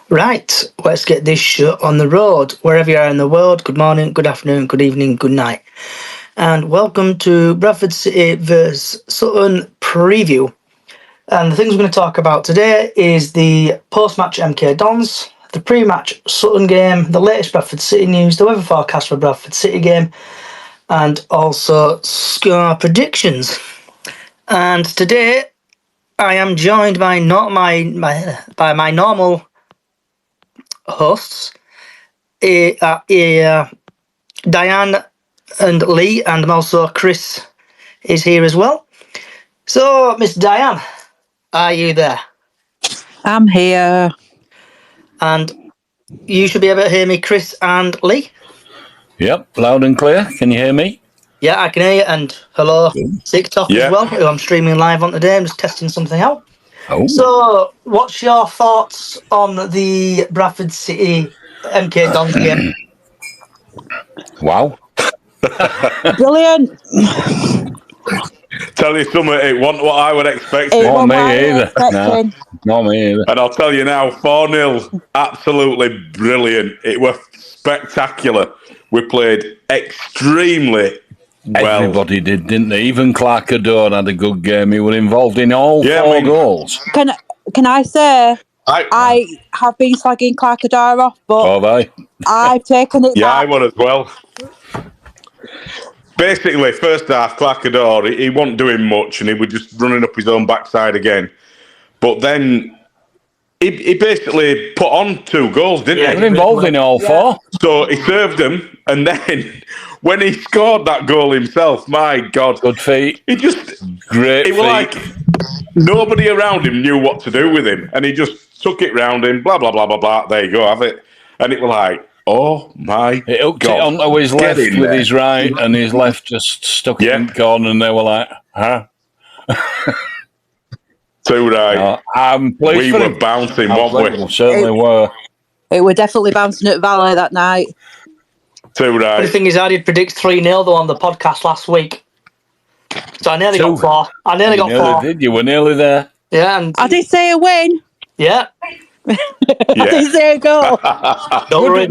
Right, let's get this show on the road. Wherever you are in the world, good morning, good afternoon, good evening, good night. And welcome to Bradford City vs Sutton preview. And the things we're going to talk about today is the post-match MK Dons, the pre-match Sutton game, the latest Bradford City news, the weather forecast for Bradford City game, and also score predictions. And today I am joined by not my normal hosts, Diane and Lee, and also Chris is here as well. So, Miss Diane, are you there? I'm here. And you should be able to hear me, Chris and Lee. Yep, loud and clear. Can you hear me? Yeah, I can hear you. And hello, TikTok as well, who I'm streaming live on today. I'm just testing something out. Oh. So, what's your thoughts on the Bradford City MK Dons game? Wow. Brilliant. Tell you something, it wasn't what I would expect. Not me either. No, not me either. And I'll tell you now, 4-0, absolutely brilliant. It was spectacular. We played extremely well. Everybody did, didn't they? Even Clark Adore had a good game. He was involved in all four goals. Can I say I have been slagging Clark Adore off, but I've taken it back. Yeah, I would as well. Basically, first half, Clark Adore, he wasn't doing much and he was just running up his own backside again. But then he basically put on 2 goals, didn't he? He was involved in all 4. So he served them, and then when he scored that goal himself, my God. Good feet. He just... Great feet. It was like nobody around him knew what to do with him. And he just took it round him, blah, blah, blah, blah, blah. There you go, have it. And it was like, oh my God. It hooked it onto his left with his right, and his left just stuck it in the corner, and they were like, huh? Too right. No, I'm pleased we for were him. bouncing, weren't we? Certainly were. It were definitely bouncing at Valley that night. Too right. The thing is, I did predict 3-0 though on the podcast last week. So I nearly got 4. I nearly got 4. Did you? Were nearly there. Yeah. And I did say a win. Yeah. I did say a goal.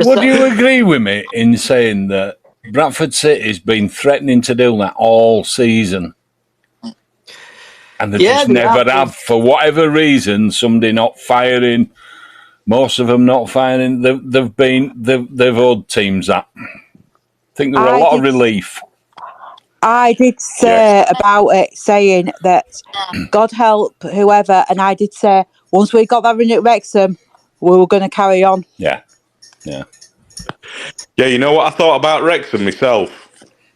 Would you agree with me in saying that Bradford City's been threatening to do that all season? And they just never have, for whatever reason, somebody not firing, most of them not firing. They've owed teams that. I think there were a lot of relief. I did say about it, saying that God help whoever, and I did say once we got that win at Wrexham, we were going to carry on. Yeah, you know what I thought about Wrexham myself?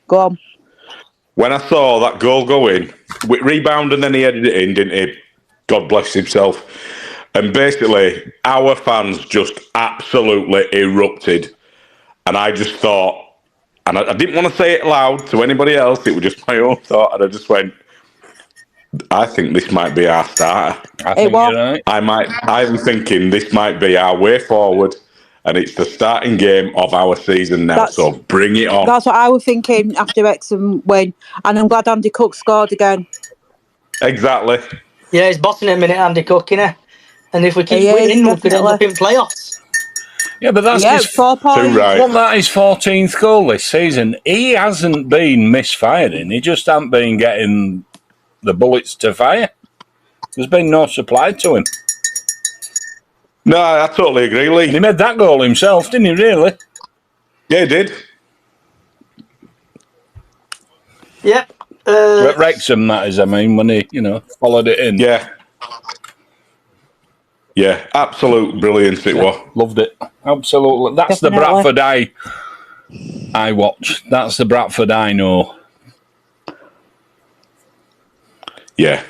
Go on. When I saw that goal go in, with rebound and then he headed it in, didn't he? God bless himself. And basically, our fans just absolutely erupted. And I just thought, and I didn't want to say it loud to anybody else, it was just my own thought, and I just went, I think this might be our starter. I think you're right. I'm thinking this might be our way forward. And it's the starting game of our season now, so bring it on. That's what I was thinking after Wrexham win, and I'm glad Andy Cook scored again. Exactly. Yeah, he's bossing it a minute, Andy Cook, innit? And if we keep winning, we could end up in playoffs. Yeah, but that's his 4 points. Wasn't that his 14th goal this season? He hasn't been misfiring. He just hasn't been getting the bullets to fire. There's been no supply to him. No, I totally agree, Lee. He made that goal himself, didn't he, really? Yeah, he did. Yep. At Wrexham, that is, I mean, when he, followed it in. Yeah. Yeah, absolute brilliance it was. Loved it. Absolutely. That's the Bradford I watch. That's the Bradford I know. Yeah.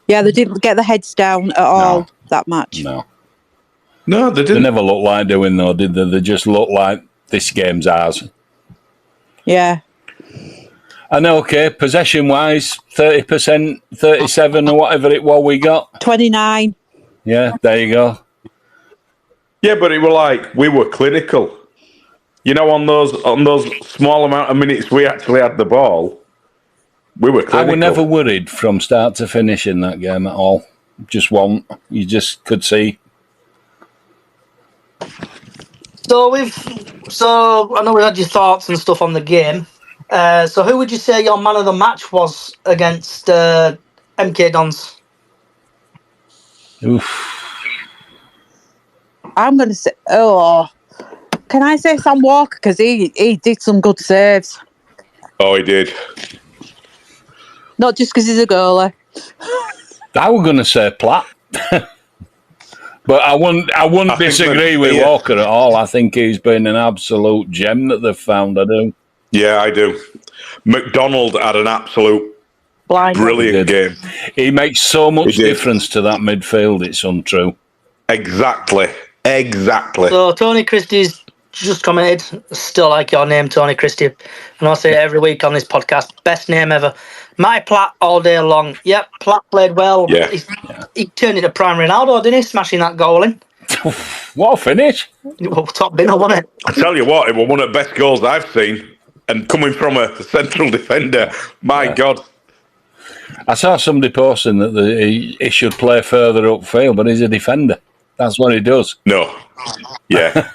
Yeah, they didn't get the heads down at all that match. No, they didn't. They never looked like doing, though, did they? They just looked like this game's ours. Yeah. And okay, possession-wise, 30%, 37 or whatever it was we got. 29. Yeah, there you go. Yeah, but it was like we were clinical. You know, on those small amount of minutes we actually had the ball, we were clinical. I was never worried from start to finish in that game at all. Just one. You just could see. So I know we had your thoughts and stuff on the game. So who would you say your man of the match was against MK Dons? Oof. I'm going to say, can I say Sam Walker? Because he did some good saves. Oh, he did. Not just because he's a goalie. I was going to say Platt. But I wouldn't disagree with Walker at all. I think he's been an absolute gem that they've found. I do. Yeah, I do. McDonald had an absolute brilliant game. He makes so much difference to that midfield. It's untrue. Exactly. So Tony Christie's just commented. Still like your name, Tony Christie, and I'll say it every week on this podcast. Best name ever. Matty Platt all day long. Yep, Platt played well. Yeah. He turned into prime Ronaldo, didn't he? Smashing that goal in. What a finish! Top binner, wasn't it? I tell you what, it was one of the best goals I've seen, and coming from a central defender, my God. I saw somebody posting that he should play further upfield, but he's a defender. That's what he does. No. Yeah.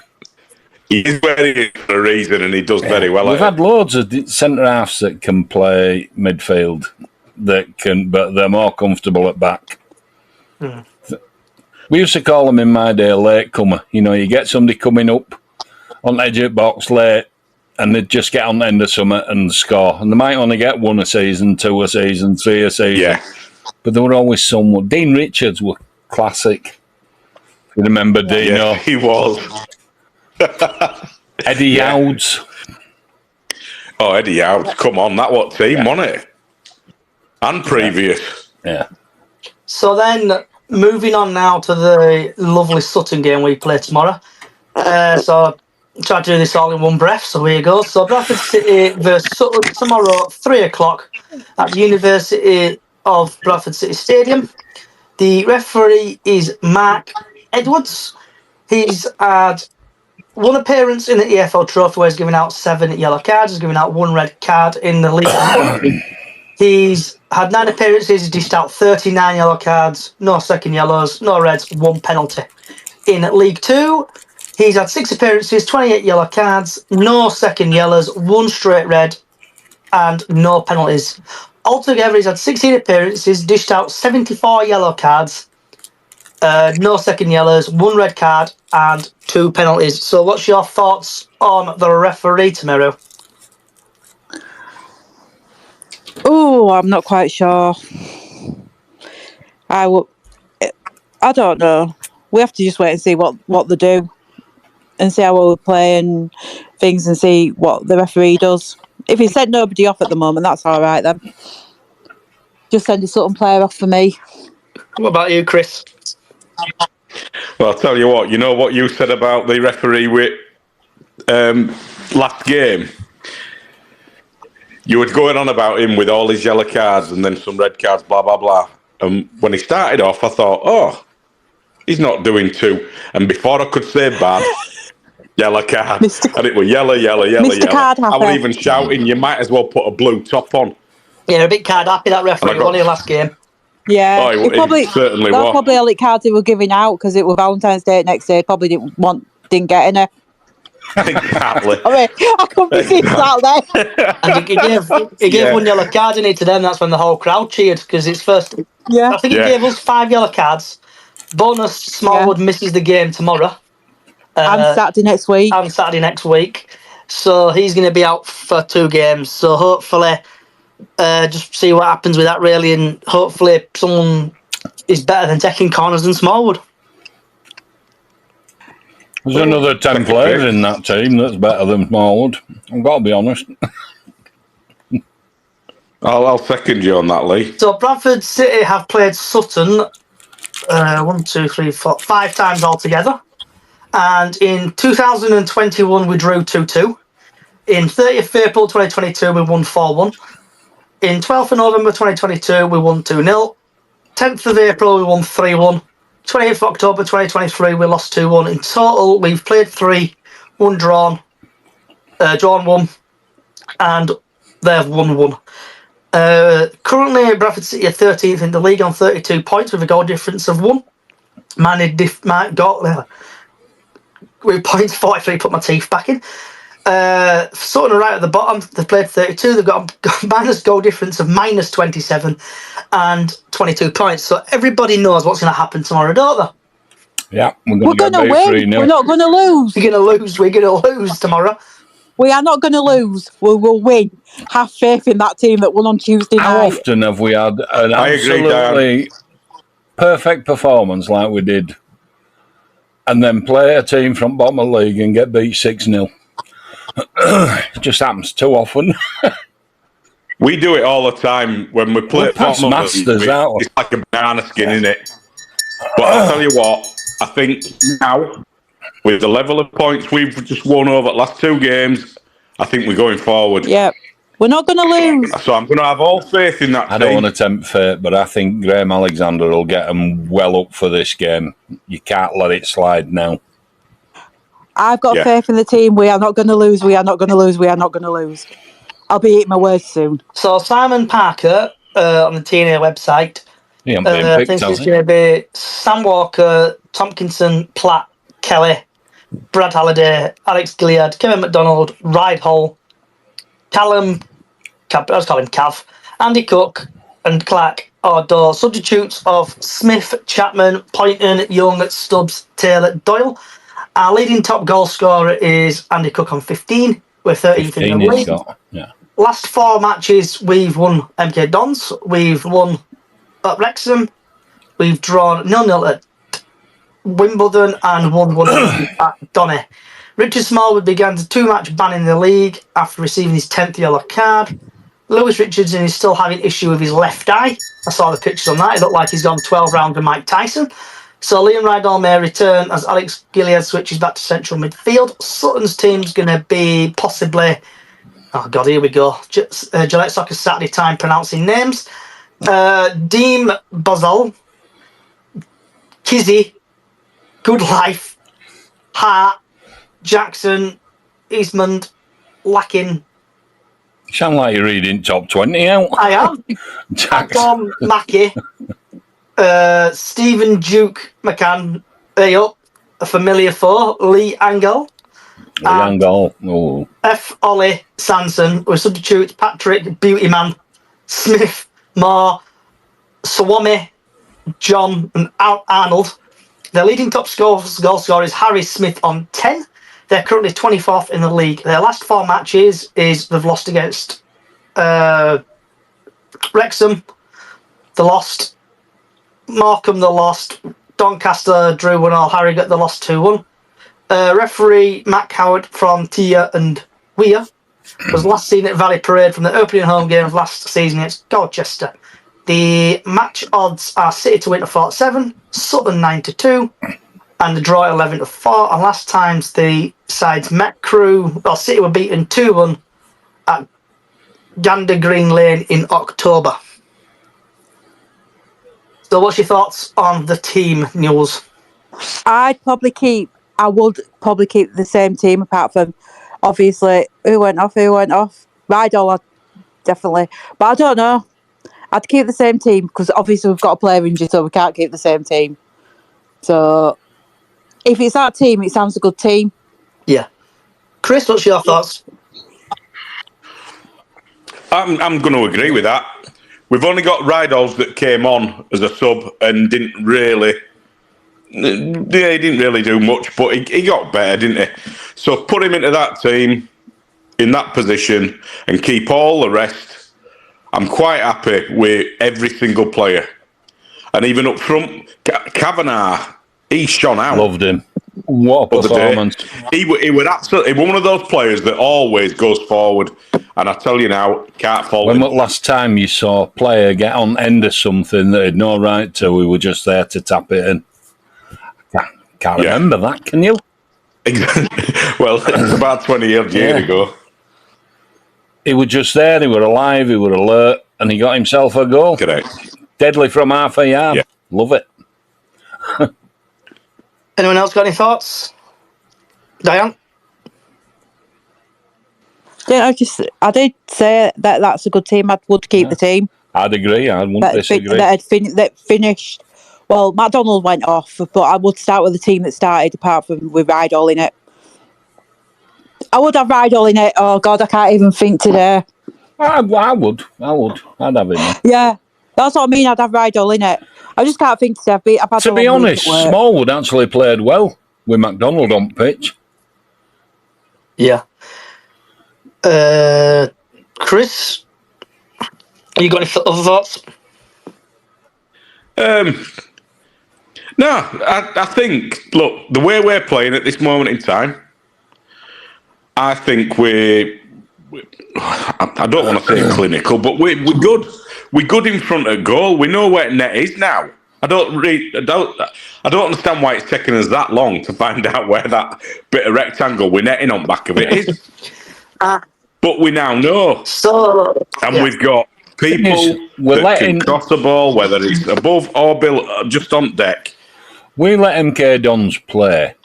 He is where he is for a reason, and he does very well. We've had loads of centre halves that can play midfield, but they're more comfortable at back. We used to call them in my day a late comer. You know, you get somebody coming up on the edge of the box late, and they just get on the end of something and score. And they might only get one a season, two a season, three a season. Yeah. But there were always someone. Dean Richards were classic. You remember Dino? Yeah, he was. Eddie Youds. Oh, Eddie Youds. Come on, that what team, wasn't it? And previous. Yeah. So then, moving on now to the lovely Sutton game we play tomorrow. So try to do this all in one breath, so here you go. So Bradford City versus Sutton tomorrow, 3 o'clock at the University of Bradford City Stadium. The referee is Mark Edwards. He's had one appearance in the EFL Trophy where he's given out 7 yellow cards. He's given out 1 red card in the league. He's had 9 appearances. He's dished out 39 yellow cards, no second yellows, no reds, 1 penalty. In League 2, he's had 6 appearances, 28 yellow cards, no second yellows, 1 straight red, and no penalties. Altogether, he's had 16 appearances, dished out 74 yellow cards, no second yellows, 1 red card, and 2 penalties. So what's your thoughts on the referee tomorrow? Oh, I'm not quite sure. I don't know. We have to just wait and see what they do and see how we play and things and see what the referee does. If he sent nobody off at the moment, that's all right then. Just send a Sutton player off for me. What about you, Chris? Well, I'll tell you what, you know what you said about the referee with last game? You were going on about him with all his yellow cards and then some red cards, blah, blah, blah. And when he started off, I thought, oh, he's not doing 2. And before I could say bad, yellow card. And it was yellow. Mr. Card I was even shouting, you might as well put a blue top on. Yeah, a bit card happy, that referee, won his last game. Yeah, he certainly was. Probably all the cards he were giving out because it was Valentine's Day next day. Probably didn't get any. Exactly. I mean, I couldn't be seen Saturday. And he gave 1 yellow card in it to them. That's when the whole crowd cheered because it's first. Yeah. I think he gave us 5 yellow cards. Bonus Smallwood misses the game tomorrow. And Saturday next week. So he's going to be out for 2 games. So hopefully, just see what happens with that really, and hopefully someone is better than taking corners than Smallwood. There's another 10 players in that team that's better than Smallwood. I've got to be honest. I'll second you on that, Lee. So Bradford City have played Sutton 1, 2, 3, 4, 5 times altogether. And in 2021, we drew 2-2. In 30th April 2022, we won 4-1. In 12th of November 2022, we won 2-0. 10th of April, we won 3-1. 28th of October 2023, we lost 2-1. In total, we've played 3, 1 drawn, 1, and they've won 1. Currently, Bradford City are 13th in the league on 32 points with a goal difference of 1. with points 43, put my teeth back in. Sutton are right at the bottom. They've played 32. They've got a minus goal difference of minus 27 and 22 points. So everybody knows what's going to happen tomorrow, don't they? Yeah, we're We're going to win. 3-0. We're not going to lose. We're going to lose tomorrow. We are not going to lose. We will win. Have faith in that team that won on Tuesday night. How often have we had an absolutely perfect performance like we did, and then play a team from bottom of the league and get beat 6-0? It just happens too often. We do it all the time when we play. We're past masters, aren't we? It's like a banana skin, isn't it? But I'll tell you what, I think now, with the level of points we've just won over the last 2 games, I think we're going forward. Yeah. We're not going to lose. So I'm going to have all faith in that team. I don't want to tempt fate, but I think Graham Alexander will get them well up for this game. You can't let it slide now. I've got faith in the team. We are not going to lose. We are not going to lose. We are not going to lose. I'll be eating my words soon. So Simon Parker on the TNA website thinks it's going to be Sam Walker, Tompkinson, Platt, Kelly, Brad Halliday, Alex Gilead, Kevin McDonald, Ride Hall, Callum, let's call him Cav, Andy Cook, and Clark are the substitutes of Smith, Chapman, Poynton, Young, Stubbs, Taylor, Doyle. Our leading top goal scorer is Andy Cook on 15. We're 13th in the league. Last 4 matches, we've won MK Dons. We've won at Wrexham. We've drawn 0-0 at Wimbledon and 1-1 at Donny. Richard Smallwood began a 2-match ban in the league after receiving his 10th yellow card. Lewis Richardson is still having issue with his left eye. I saw the pictures on that. It looked like he's gone 12 rounds with Mike Tyson. So Liam Rydal may return as Alex Gilead switches back to central midfield. Sutton's team's going to be possibly... Oh, God, here we go. Gillette Soccer Saturday time pronouncing names. Deem Bozol, Kizzy, Good Life, Hart, Jackson, Eastmond, Lacking. Sound like you're reading top 20 out. I am. Tom Mackey, Stephen Duke McCann, a familiar foe, Lee Angle. F. Ollie Sanson with substitutes Patrick Beautyman, Smith, Moore, Swami, John, and Arnold. Their leading top goal scorer is Harry Smith on 10. They're currently 24th in the league. Their last 4 matches is they've lost against Wrexham, they lost, Markham they lost, Doncaster drew 1-1, Harrogate they lost 2-1. Referee Matt Howard from Tia and Weir was last seen at Valley Parade from the opening home game of last season against Colchester. The match odds are City to win to 47, Sutton 9-2, and the draw 11-4. And last times the sides met, City were beaten 2-1 at Gander Green Lane in October. So, what's your thoughts on the team, Newells? I would probably keep the same team, apart from, obviously, who went off. Rydal, definitely. But I don't know. I'd keep the same team, because obviously we've got a player injured, so we can't keep the same team. So, if it's that team, it sounds a good team. Yeah. Chris, what's your thoughts? I'm going to agree with that. We've only got Rydals that came on as a sub and didn't really do much, but he got better, didn't he? So put him into that team in that position and keep all the rest. I'm quite happy with every single player. And even up front, Kavanagh, he shone out. Loved him. What a performance. He was absolutely one of those players that always goes forward. And I tell you now, can't fall. When was the last time you saw a player get on end of something that had no right to? We were just there to tap it in. Can't remember that, can you? Well, it's about 20 years ago. He was just there, he were alive, he were alert, and he got himself a goal. Correct. Deadly from half a yard. Yeah. Love it. Anyone else got any thoughts? Diane? Yeah, I did say that that's a good team. I would keep the team. I'd agree. I wouldn't disagree. That finished Well, McDonald went off, but I would start with the team that started, apart from with Rydal in it. I would have Rydal in it. Oh, God, I can't even think today. I would. I'd have him in. Yeah, that's what I mean. I'd have Rydal in it. I just can't think today. I've had to be honest, Smallwood actually played well with McDonald on pitch. Yeah. Chris, you got any other thoughts? No, I think, look, the way we're playing at this moment in time, I think I don't want to say clinical, but we're good. We're good in front of goal. We know where net is now. I don't understand why it's taken us that long to find out where that bit of rectangle we're netting on back of it is. But we now know. We've got people that can cross the ball, whether it's above or below, just on deck. We let MK Dons play,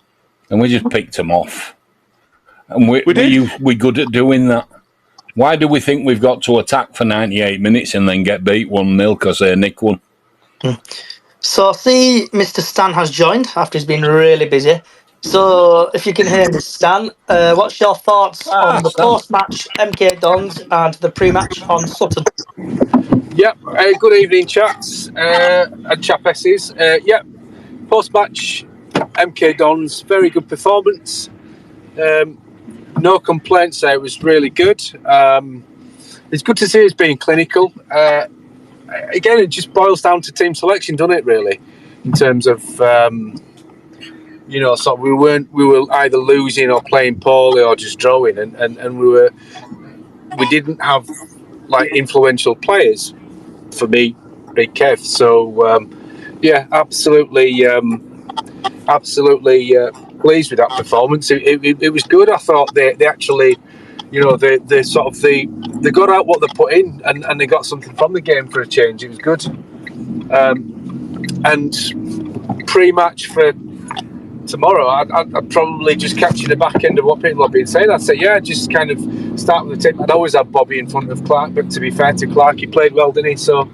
and we just picked them off. And we're good at doing that. Why do we think we've got to attack for 98 minutes and then get beat 1-0 because they nick one? So, see, Mr. Stan has joined after he's been really busy. So, if you can hear me, Stan, what's your thoughts on the post-match MK Dons and the pre-match on Sutton? Yep. Good evening, chaps and chapesses. Yep. Post-match MK Dons, very good performance. No complaints there. It was really good. It's good to see us being clinical. Again, it just boils down to team selection, doesn't it? Really, in terms of so we were either losing or playing poorly or just drawing, and we didn't have like influential players. For me, Big Kev. So absolutely pleased with that performance. It was good. I thought they actually, they got out what they put in, and they got something from the game for a change. It was good. And pre-match for tomorrow, I'd probably just capture the back end of what people have been saying. I'd say, just kind of start with the team. I'd always have Bobby in front of Clark, but to be fair to Clark, he played well, didn't he? So.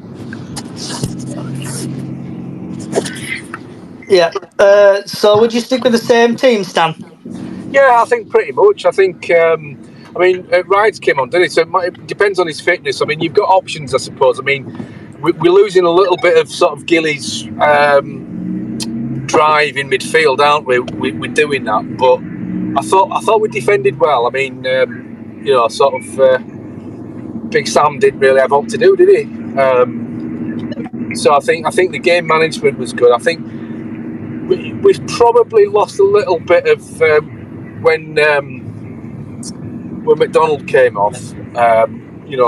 Yeah. So would you stick with the same team, Stan? Yeah, I think pretty much. I think, Rides came on, didn't he? So it depends on his fitness. I mean, you've got options, I suppose. I mean, we're losing a little bit of sort of Gilly's drive in midfield, aren't we? We're doing that, but I thought we defended well. I mean, Big Sam didn't really have what to do, did he? So I think the game management was good. I think we've probably lost a little bit of when McDonald came off.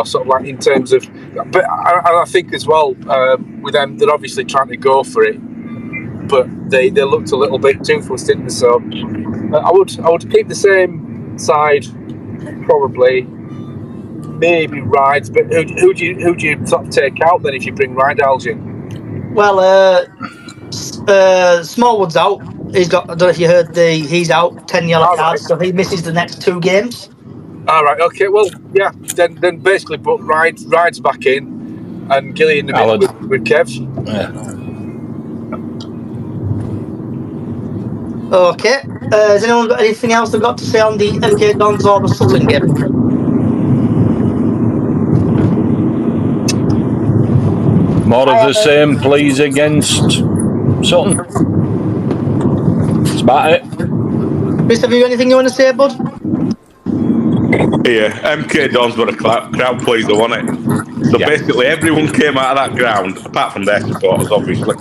Sort of like in terms of, but I think as well with them, they're obviously trying to go for it, but they looked a little bit toothless, didn't they? So I would keep the same side, probably. Maybe Rides, but who do you sort of take out then if you bring Rydal in? Well, Smallwood's out. He's got. I don't know if you heard he's out, 10 yellow cards, so he misses the next 2 games. All right. Okay. Well, yeah. Then basically put Rides back in, and Gilly in the middle with Kev. Yeah. Okay. Has anyone got anything else they've got to say on the MK Dons or the Sutton game? More of the same, please, against Sutton. That's about it. Chris, have you got anything you want to say, bud? Yeah, MK Dons were a crowd pleaser, wasn't it? So basically everyone came out of that ground, apart from their supporters, obviously.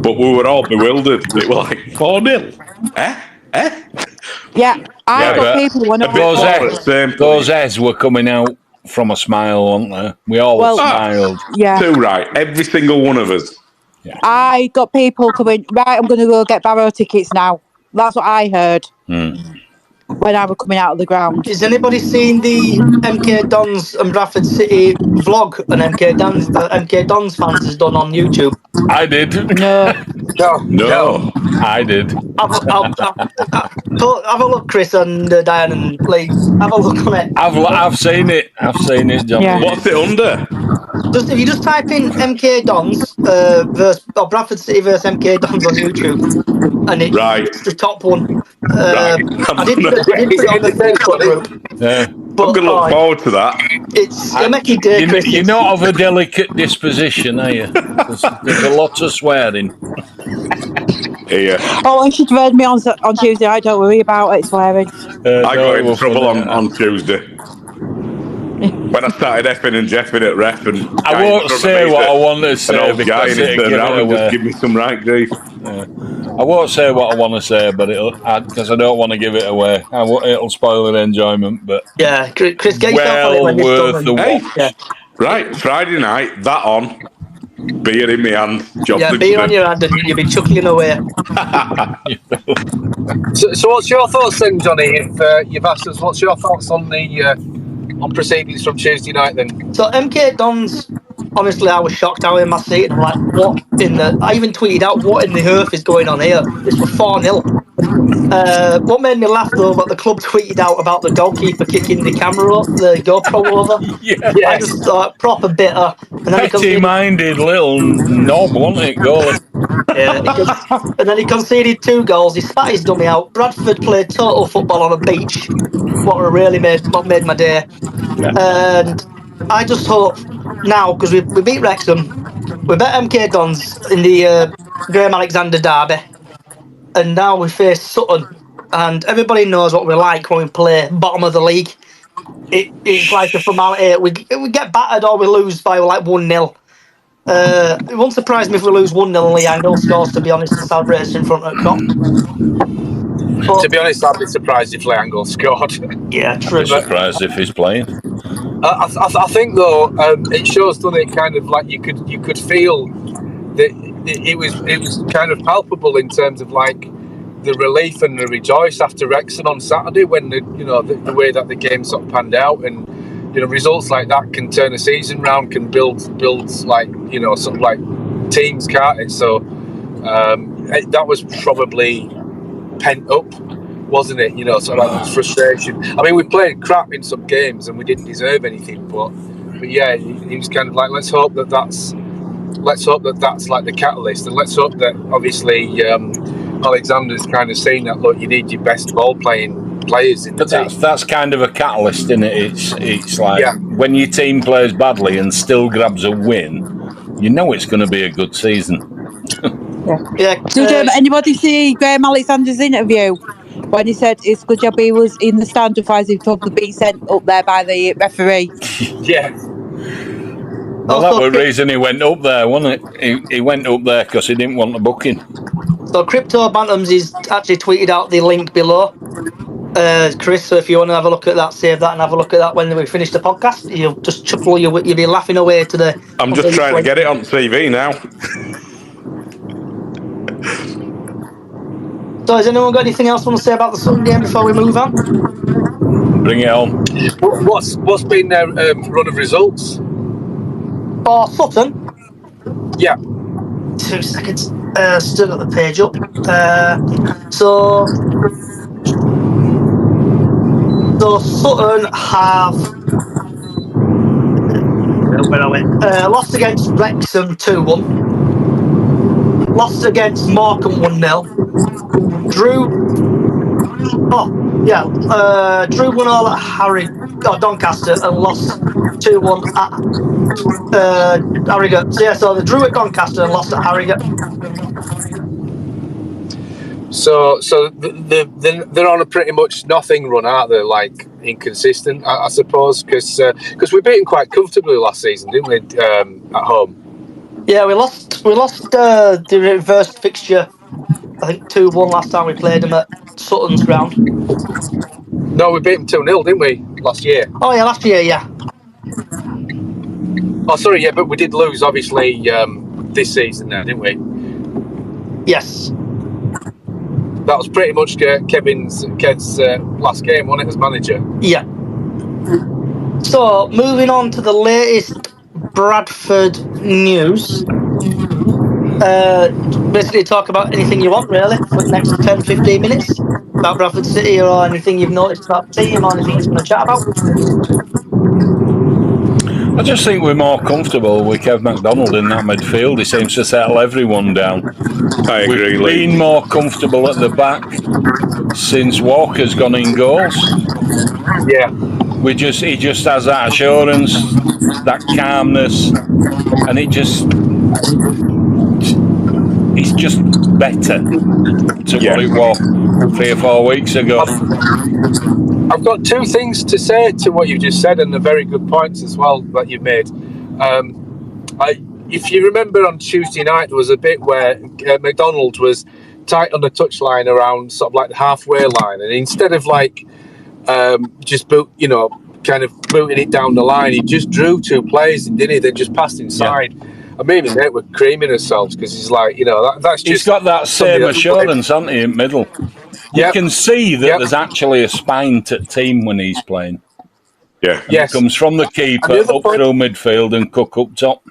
But we were all bewildered. It was like 4-0. Eh? Yeah, I got people when those heads were coming out from a smile, weren't they? We all smiled. Yeah. Too right. Every single one of us. Yeah. I got people coming, right, I'm going to go get Barrow tickets now. That's what I heard when I was coming out of the ground. Has anybody seen the MK Dons and Bradford City vlog an MK Dons fans has done on YouTube? I did. No. I did. Have a look, Chris and Diane, and please have a look on it. I've seen it. I've seen it, John. Yeah. What's it under? if you just type in MK Dons versus or Bradford City versus MK Dons on YouTube, and it's the top one. Right. I did put it on the Facebook group, Yeah. but I'm going to look forward to that. it'll make your day, Chris. You're not of a delicate disposition, are you? There's a lot of swearing. Yeah. Oh, and she'd read me on Tuesday. I don't worry about it, swearing. I got in trouble on Tuesday. When I started effing and jeffing at ref and I won't say what I want to say an old guy because and he it'll turned give around it and just away. give me some right grief. I won't say what I want to say, but because I don't want to give it away. It'll spoil the enjoyment. But yeah, Chris, get yourself on it when it's worth the done. Hey, Yeah. right, Friday night, that on, beer in my hand, job Yeah, to beer on your hand and you'll be chuckling away. So what's your thoughts then, Johnny? If you've asked us, what's your thoughts on the on proceedings from Tuesday night then? So MK Dons, honestly, I was shocked. I was in my seat and I'm like, what in the... I even tweeted out, what in the earth is going on here? This was 4-0. What made me laugh though, but the club tweeted out about the goalkeeper kicking the GoPro over. Yeah. I just thought, proper bitter. And then Petty-minded little knob, wasn't it, goalie? Yeah, and then he conceded 2 goals. He spat his dummy out. Bradford played total football on a beach. What made my day. Yeah. And I just hope now, because we beat Wrexham, we bet MK Dons in the Graham Alexander derby, and now we face Sutton. And everybody knows what we're like when we play bottom of the league. It's like a formality. We get battered or we lose by like 1-0. It won't surprise me if we lose 1-0 and Lee Angle scores, to be honest, and celebrates in front of the cop. But, to be honest, I'd be surprised if Leangle scored. Yeah, true. I'd be surprised if he's playing. I think though it shows, doesn't it? Kind of like you could feel that it was kind of palpable in terms of like the relief and the rejoice after Wrexham on Saturday when the way that the game sort of panned out, and results like that can turn a season round, can build like sort of like teams, can't it? So that was probably pent up, wasn't it? Sort of like frustration. I mean, we played crap in some games and we didn't deserve anything, but yeah, he was kind of like, let's hope that that's like the catalyst, and let's hope that obviously Alexander's kind of saying that, look, you need your best ball playing players in the team. That's kind of a catalyst, isn't it? It's like when your team plays badly and still grabs a win, you know it's going to be a good season. Did anybody see Graham Alexander's interview when he said it's a good job he was in the stand, otherwise he'd probably be sent up there by the referee? Yeah. Well, that was the reason he went up there, wasn't it? He went up there because he didn't want the booking. So Crypto Bantams is actually tweeted out the link below, Chris. So if you want to have a look at that, save that and have a look at that when we finish the podcast. You'll just chuckle. You'll be laughing away to the... I'm just trying to get it on TV now. So has anyone got anything else want to say about the Sutton game before we move on? Bring it on. What's been their run of results? For Sutton? Yeah. 2 seconds. Still got the page up. So Sutton have... Where are we? Lost against Wrexham 2-1. Lost against Morecambe 1-0. Drew 1-0 at Doncaster and lost 2-1 at Harrogate. So so they drew at Doncaster and lost at Harrogate. So they're on a pretty much nothing run, aren't they? Like inconsistent, I suppose, because we beat them quite comfortably last season, didn't we? At home. Yeah, we lost the reverse fixture. I think 2-1 last time we played them at Sutton's ground. No, we beat them 2-0, didn't we, last year? Oh yeah, last year, yeah. Oh, sorry, yeah, but we did lose, obviously, this season now, didn't we? Yes. That was pretty much Kev's last game, wasn't it, as manager? Yeah. So, moving on to the latest Bradford news. Basically talk about anything you want, really, for the next 10-15 minutes about Bradford City, or anything you've noticed about the team, or anything you want to chat about. I just think we're more comfortable with Kev McDonald in that midfield. He seems to settle everyone down. I agree, We've been more comfortable at the back since Walker's gone in goals. Yeah. He just has that assurance, that calmness, and it's just better to what it was 3 or 4 weeks ago. I've got two things to say to what you just said, and the very good points as well that you've made. If you remember on Tuesday night, there was a bit where McDonald was tight on the touchline around sort of like the halfway line, and instead of like just kind of booting it down the line, he just drew two players and didn't he? Then just passed inside. Yeah. And me and mate were creaming ourselves because he's like, that's just. He's got that same assurance, hasn't he, in middle? You can see that there's actually a spine to team when he's playing. Yeah. It comes from the keeper up through midfield and Cook up top.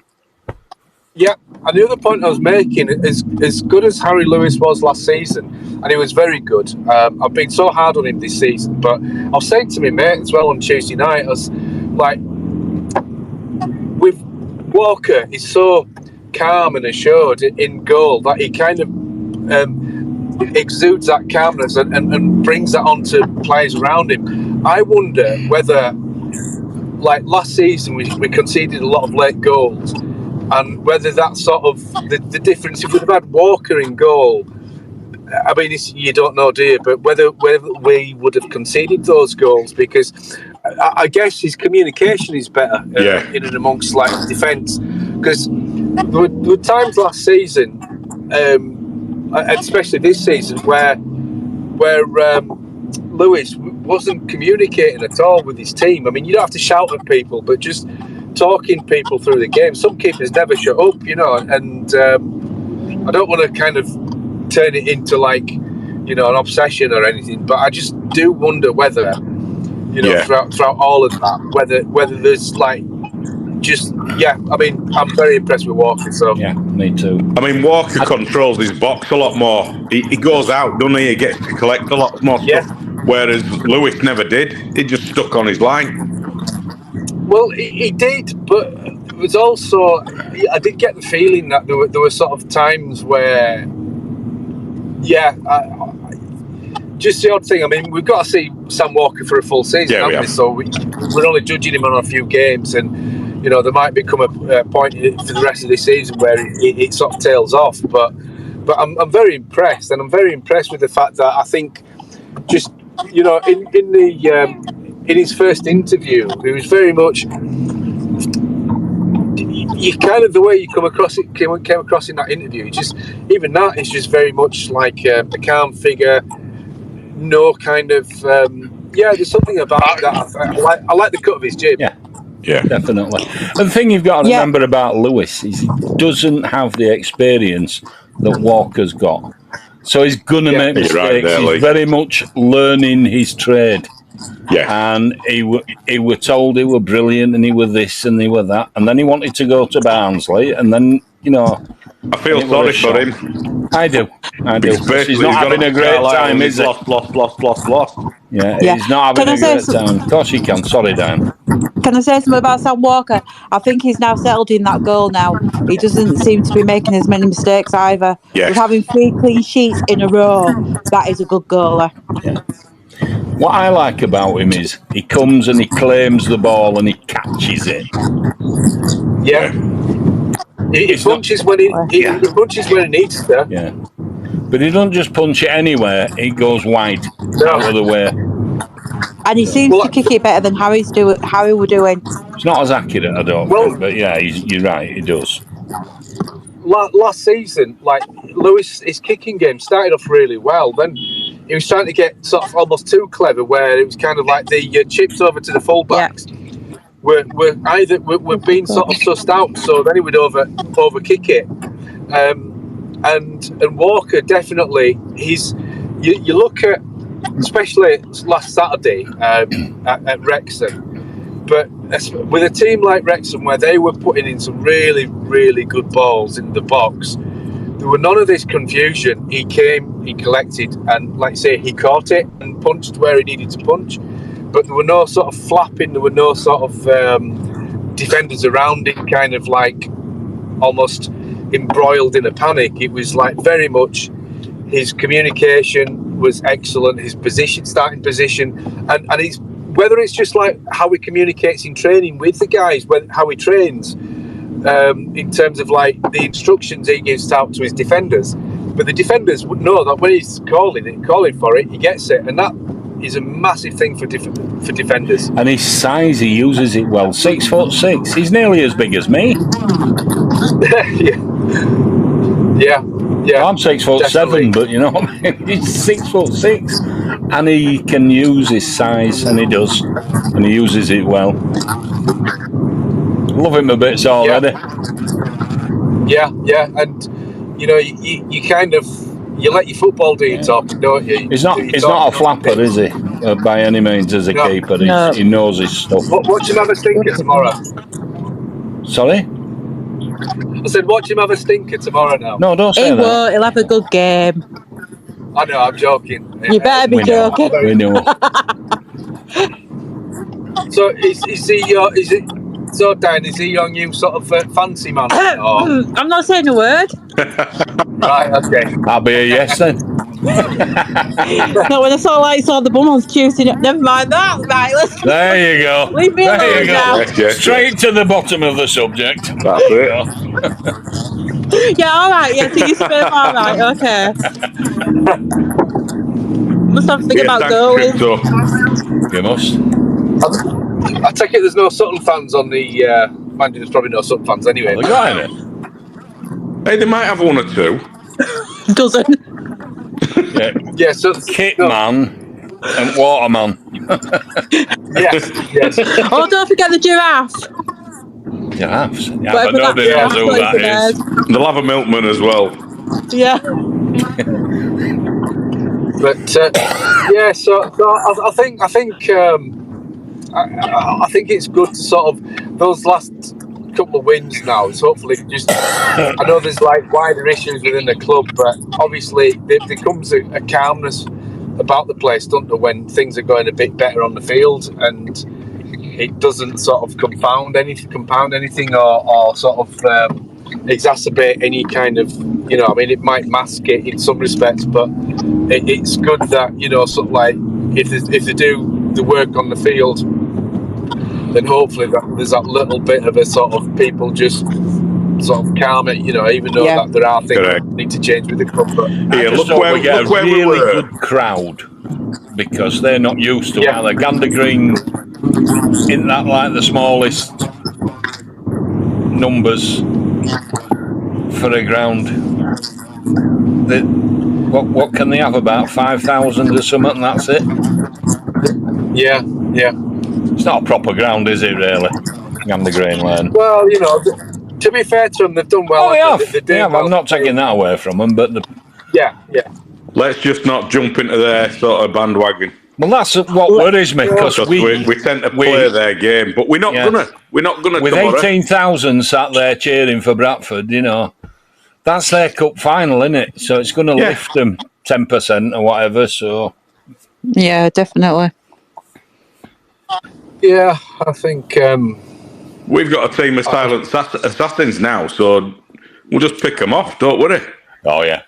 Yeah. And the other point I was making is, as good as Harry Lewis was last season, and he was very good. I've been so hard on him this season, but I was saying to my mate as well on Tuesday night, I was like, with Walker, he's so calm and assured in goal that he kind of exudes that calmness and brings that onto players around him. I wonder whether, like last season, we conceded a lot of late goals, and whether that sort of the difference, if we'd have had Walker in goal, I mean, you don't know, do you? But whether we would have conceded those goals, because I guess his communication is better in and amongst like defence. Because there were times last season, especially this season, where Lewis wasn't communicating at all with his team. I mean, you don't have to shout at people, but just talking people through the game. Some keepers never shut up, and I don't want to kind of turn it into like, an obsession or anything, but I just do wonder whether, throughout all of that, whether there's like, I mean, I'm very impressed with Walker. So yeah, me too. I mean, Walker controls his box a lot more. He goes out, doesn't he? He gets to collect a lot more stuff. Whereas Lewis never did. He just stuck on his line. Well, he did, but it was also, I did get the feeling that there were sort of times where, just the odd thing. I mean, we've got to see Sam Walker for a full season, haven't we? So we're only judging him on a few games, and there might become a point for the rest of this season where it sort of tails off. But I'm very impressed, and I'm very impressed with the fact that I think just in his first interview, he was very much. You kind of the way you came across in that interview, even that is just very much like a calm figure. No kind of there's something about that. I like the cut of his jib. Yeah, definitely. And the thing you've got to remember about Lewis is he doesn't have the experience that Walker's got, so he's gonna make mistakes. Right there, he's very much learning his trade. Yeah, and he were told he were brilliant and he were this and he were that, and then he wanted to go to Barnsley, and then I feel sorry for him. I do. Because he's not having a great time, is he? Lost. Yeah, he's not having a great time. Of course he can. Sorry, Dan. Can I say something about Sam Walker? I think he's now settled in that goal now. He doesn't seem to be making as many mistakes either. Yes. With having 3 clean sheets in a row, that is a good goaler. Yeah. What I like about him is he comes and he claims the ball and he catches it. Yeah. He punches when he punches when he needs to. Yeah. But he doesn't just punch it anywhere, he goes wide out of the way. And he seems to kick it better than Harry were doing. It's not as accurate, I don't think, but yeah, you're right, he does. Last season, like Lewis, his kicking game started off really well. Then he was trying to get sort of almost too clever, where it was kind of like the chips over to the fullbacks. We're being sort of sussed out, so then he would over kick it. And Walker definitely, you look at, especially last Saturday at Wrexham, but with a team like Wrexham where they were putting in some really, really good balls in the box, there were none of this confusion. He came, he collected, and like I say, he caught it and punched where he needed to punch. But there were no sort of flapping, there were no sort of defenders around him kind of like almost embroiled in a panic. It was like very much his communication was excellent, his starting position, and it's whether it's just like how he communicates in training with the guys, how he trains, in terms of like the instructions he gives out to his defenders. But the defenders would know that when he's calling for it, he gets it, and that is a massive thing for defenders. And his size, he uses it well. 6'6". He's nearly as big as me. Yeah. Well, I'm 6'7", but you know what I mean? He's 6'6", and he can use his size, and he does, and he uses it well. Love him a bit already. Yeah, and you know, you kind of let your football do your talking, don't you? He's not a flapper, is he? By any means, as a keeper, he knows his stuff. Watch him have a stinker tomorrow. Sorry? I said, watch him have a stinker tomorrow now. No, don't say that. He won't. He'll have a good game. I know, I'm joking. You better be joking. We know. So is he your new sort of fancy man? I'm not saying a word. Right, okay. I'll be a yes then. No, when I saw the bum on Tuesday, never mind that. Right, let's. There you go. Leave me alone now. Yes. Straight to the bottom of the subject. That's it. Yeah, all right. Yeah, so you spin all right. Okay. Must have to think about going. You must. I take it there's no Sutton fans on the. Mind you, there's probably no Sutton fans anyway. They got it. Hey, they might have one or two. Doesn't. Yeah, so Kit man and Waterman. Yes. Oh, don't forget the giraffe. Giraffes. Yeah, Whatever but nobody knows who that is. They'll have a milkman as well. Yeah. But yeah, so I think it's good to sort of those last couple of wins now. It's hopefully just. I know there's like wider issues within the club, but obviously there comes a calmness about the place, doesn't there, when things are going a bit better on the field, and it doesn't sort of compound anything, or sort of exacerbate any kind of, you know, I mean, it might mask it in some respects, but it's good that, you know, sort of like if they do the work on the field, then hopefully there's that little bit of a sort of people just sort of calm it, you know, even though that there are things that need to change with the club. But I just hope we get a really good crowd, because they're not used to it. The Gander Green isn't that like the smallest numbers for a ground. What can they have, about 5,000 or something, and that's it? Yeah. It's not a proper ground, is it, really? Gander Green Lane. Well, you know, to be fair to them, they've done well. They have. I'm not taking that away from them, but yeah. Let's just not jump into their sort of bandwagon. Well, that's what worries me, because we tend to play their game, but we're not gonna. We're not gonna. With 18,000 sat there cheering for Bradford, you know, that's their cup final, isn't it? So it's going to lift them 10% or whatever. So yeah, definitely. Yeah, I think we've got a team of silent assassins now, so we'll just pick them off. Don't worry. Oh yeah.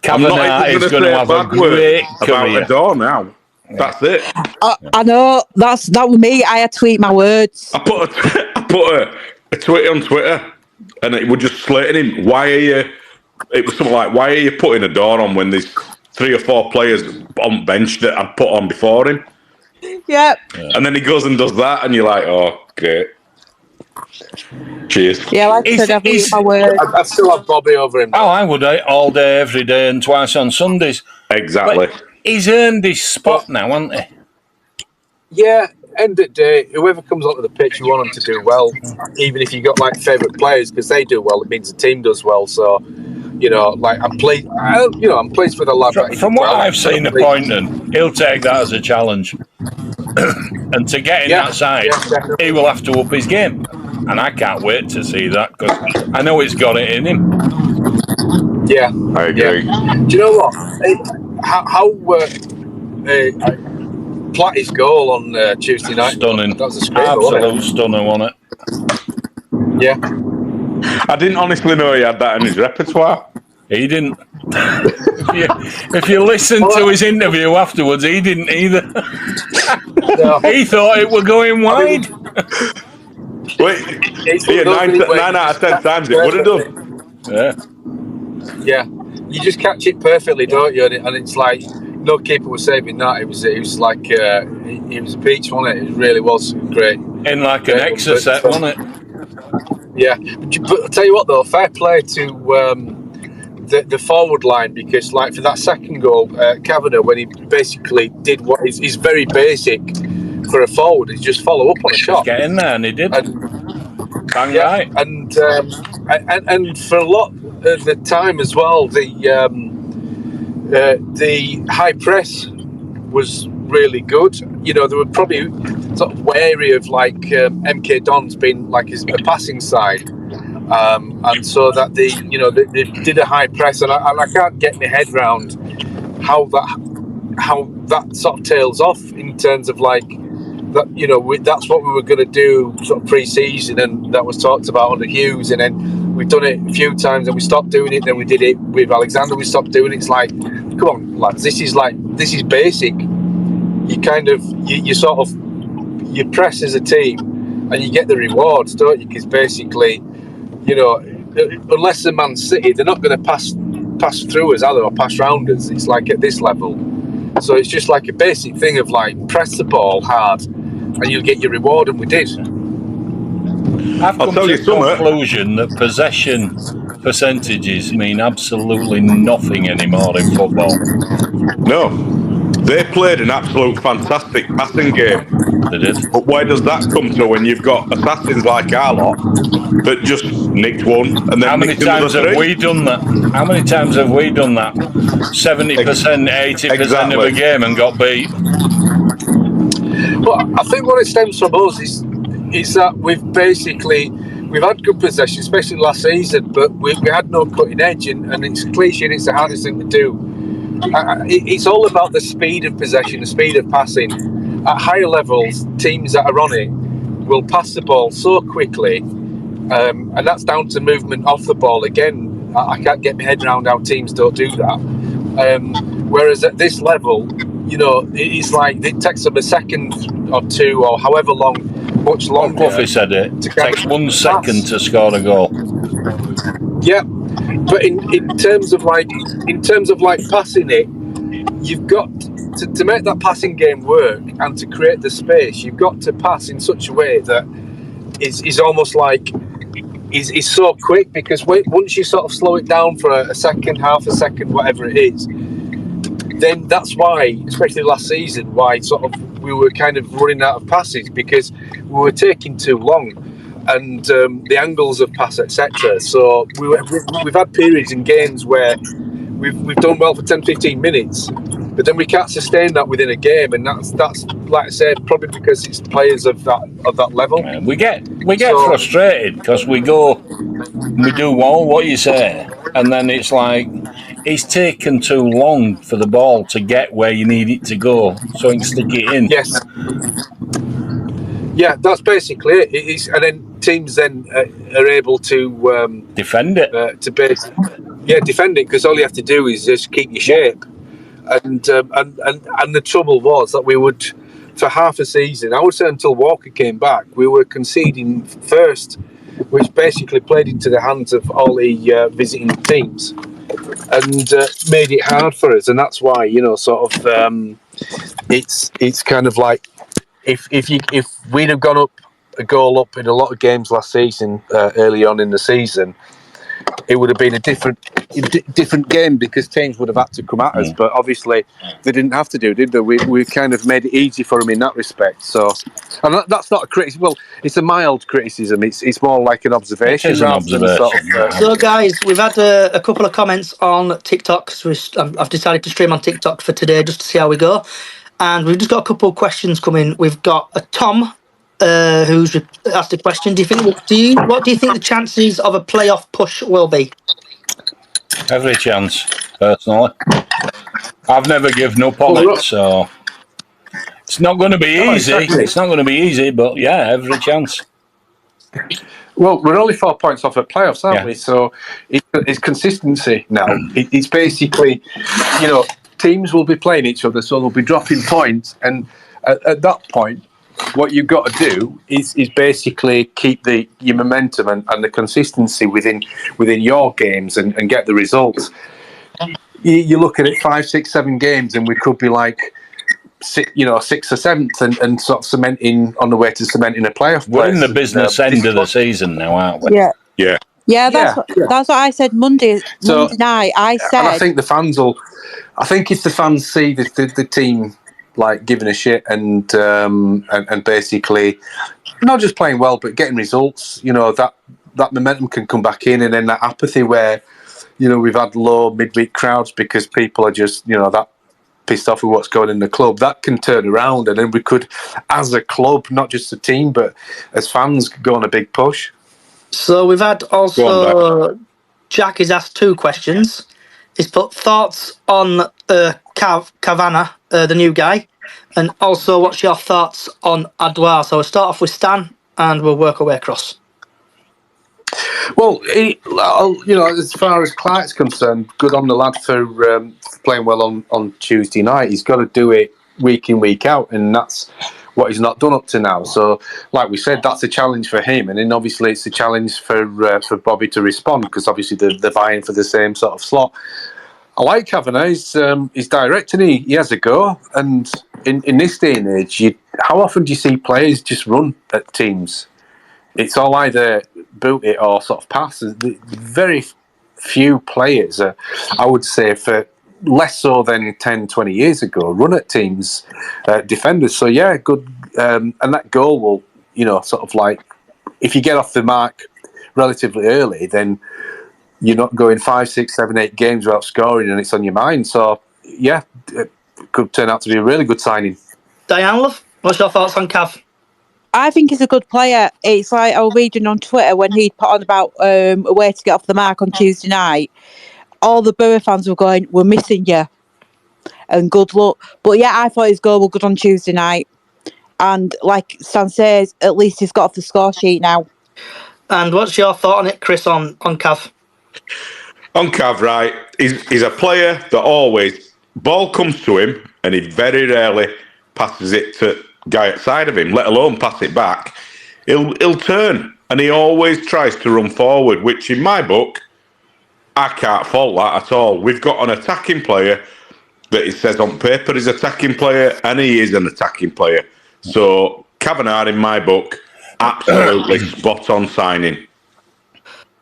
Kavanagh is going to have a great career. About Adore now. That's it. I know. That was me. I had to tweet my words. I put a tweet on Twitter, and it was just slating him. Why are you? It was something like, "Why are you putting Adore on when there's 3 or 4 players on bench that I'd put on before him?" Yep. And then he goes and does that, and you're like, "Oh, great." Cheers. Yeah, like I said, I've used my word. I still have Bobby over him. Oh, I would all day, every day, and twice on Sundays. Exactly. But he's earned his spot now, hasn't he? Yeah, end of the day, whoever comes onto the pitch, you want them to do well. Even if you got like favourite players, because they do well, it means the team does well. So, you know, like I'm pleased with the lad. From what I've seen of Poynton, he'll take that as a challenge. And to get in that side, he will have to up his game. And I can't wait to see that, because I know he's got it in him. Yeah, I agree. Yeah. Do you know what? Platty's goal on Tuesday night. Stunning. That was a screamer, Absolute stunner, wasn't it? Yeah. I didn't honestly know he had that in his repertoire. He didn't. if you listen to his interview afterwards, he didn't either. No. He thought it were going wide. Wait, It's yeah, one of those things where 9 you out of just 10 catch times it it would have perfectly. done. Yeah. Yeah, you just catch it perfectly, don't you? And it's like no keeper was saving that. It was like it was a peach, wasn't it? It really was great. In like an exocet, wasn't it? Yeah, but I'll tell you what though, fair play to the forward line, because like for that second goal, Kavanagh, when he basically did what is very basic for a forward, is just follow up on a shot. Just get in there, and he did. Bang Yeah, right. and for a lot of the time as well, the high press was really good. You know, they were probably sort of wary of like MK Dons being like a passing side, and so that they did a high press, and I can't get my head round how that sort of tails off in terms of like that. You know, that's what we were going to do sort of pre-season, and that was talked about under Hughes, and then we've done it a few times and we stopped doing it. Then we did it with Alexander, we stopped doing it. It's like, come on lads, this is basic. You kind of you sort of you press as a team and you get the rewards, don't you? Because basically, you know, unless the Man City, they're not going to pass through us, are they, or pass round us. It's like at this level, so it's just like a basic thing of like press the ball hard and you'll get your reward, and we did. I've come to the conclusion that possession percentages mean absolutely nothing anymore in football. No, they played an absolute fantastic passing game. They did. But where does that come to when you've got assassins like our lot that just nicked one and then how many times have we done that? How many times have we done that? 70%, 80% of a game and got beat. Well, I think what it stems from us is that we've had good possession, especially last season, but we had no cutting edge, and it's cliche and it's the hardest thing to do. It's all about the speed of possession, the speed of passing. At higher levels, teams that are on it will pass the ball so quickly, and that's down to movement off the ball. Again, I can't get my head around how teams don't do that. Whereas at this level, you know, it's like it takes them a second or two, or however long, much longer. Cluffy said it takes 1 second to score a goal. Yeah, but in terms of like passing it, you've got to make that passing game work and to create the space. You've got to pass in such a way that is almost like is so quick, because once you sort of slow it down for a second, half a second, whatever it is, then that's why, especially last season, why sort of we were kind of running out of passes, because we were taking too long, and the angles of pass, etc. So we've had periods in games where we've done well for 10-15 minutes, but then we can't sustain that within a game, and that's like I said, probably because it's players of that level. Yeah, we get frustrated because we go and we do what you say, and then it's like it's taken too long for the ball to get where you need it to go, so you can stick it in. Yes. Yeah, that's basically it. And then teams then are able to defend it. Defend it, because all you have to do is just keep your shape. And the trouble was that we would, for half a season, I would say until Walker came back, we were conceding first, which basically played into the hands of all the visiting teams, and made it hard for us. And that's why, you know, sort of it's kind of like if we'd have gone up a goal up in a lot of games last season, early on in the season, it would have been a different game, because teams would have had to come at us. But obviously they didn't have to do, did they? We kind of made it easy for them in that respect. So, and that's not a criticism. Well, it's a mild criticism. It's more like an observation. It is an observation. So, guys, we've had a couple of comments on TikTok. So I've decided to stream on TikTok for today just to see how we go. And we've just got a couple of questions coming. We've got a Tom who's asked a question. What do you think the chances of a playoff push will be? Every chance, personally. I've never given up on it, so It's not going to be easy. Exactly. It's not going to be easy, but yeah, every chance. Well, we're only 4 points off at playoffs, aren't we? So it's consistency now. It's basically, teams will be playing each other, so they'll be dropping points. And at that point, what you've got to do is basically keep your momentum and the consistency within your games and get the results. You look at it 5, 6, 7 games, and we could be like, 6th or 7th, and sort of cementing on the way to cementing a playoff. We're in the business end of the season now, aren't we? Yeah. That's what I said Monday night. I said, and I think the fans will. I think if the fans see the team like giving a shit and basically not just playing well but getting results, that momentum can come back in, and then that apathy where we've had low midweek crowds because people are just that pissed off with what's going in the club, that can turn around, and then we could, as a club, not just a team, but as fans, go on a big push. So we've had also Jack has asked 2 questions. He's put thoughts on Kavanagh, the new guy, and also what's your thoughts on Adwar. So we'll start off with Stan and we'll work our way across. Well, as far as Clark's concerned, good on the lad for playing well on Tuesday night. He's got to do it week in, week out, and that's what he's not done up to now. So, like we said, that's a challenge for him, and then obviously it's a challenge for Bobby to respond, because obviously they're vying for the same sort of slot. I like Kavanagh. He's direct, and he has a go. And in this day and age, how often do you see players just run at teams? It's all either boot it or sort of pass. Very few players, I would say, for less so than 10, 20 years ago, run at teams, defenders. So, yeah, good. And that goal will, sort of like, if you get off the mark relatively early, then you're not going 5, 6, 7, 8 games without scoring, and it's on your mind. So, yeah, it could turn out to be a really good signing. Diane, love, what's your thoughts on Cav? I think he's a good player. It's like I was reading on Twitter when he'd put on about a way to get off the mark on Tuesday night. All the Borough fans were going, "We're missing you," and good luck. But yeah, I thought his goal was good on Tuesday night. And like Stan says, at least he's got off the score sheet now. And what's your thought on it, Chris, on Cav? On Cav, right, he's a player that always, ball comes to him and he very rarely passes it to guy outside of him, let alone pass it back. He'll turn, and he always tries to run forward, which in my book, I can't fault that at all. We've got an attacking player that it says on paper is attacking player, and he is an attacking player. So Kavanagh, in my book, absolutely spot on signing.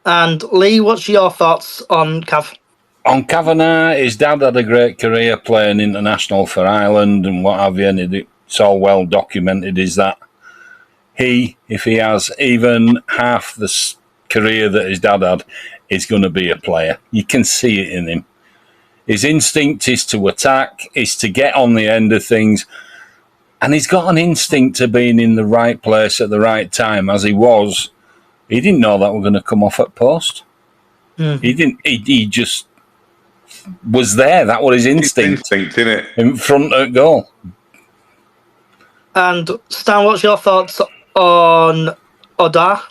And Lee, what's your thoughts on Cav? On Kavanagh, his dad had a great career playing international for Ireland and what have you, and it's all well documented, is that if he has even half the career that his dad had, is going to be a player. You can see it in him. His instinct is to attack, is to get on the end of things, and he's got an instinct to being in the right place at the right time, as he was. He didn't know that we're going to come off at post. He didn't. He just was there. That was his instinct. Innit? In front at goal. And Stan, what's your thoughts on Odar?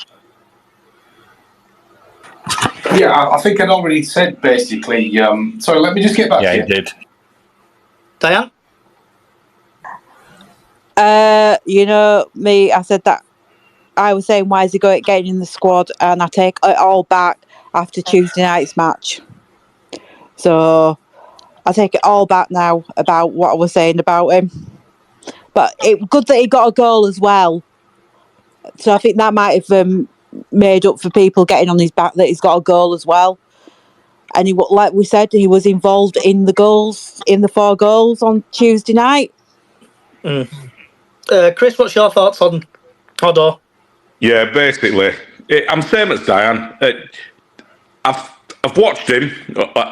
Yeah, I think I'd already said basically. Sorry, let me just get back to you. Yeah, he did. Diane? Me, I said that. I was saying, why is he getting in the squad? And I take it all back after Tuesday night's match. So I take it all back now about what I was saying about him. But it's good that he got a goal as well. So I think that might have made up for people getting on his back that he's got a goal as well. And like we said, he was involved in the goals, in the 4 goals on Tuesday night. Chris, what's your thoughts on Odor? Yeah, basically, I'm same as Diane. I've watched him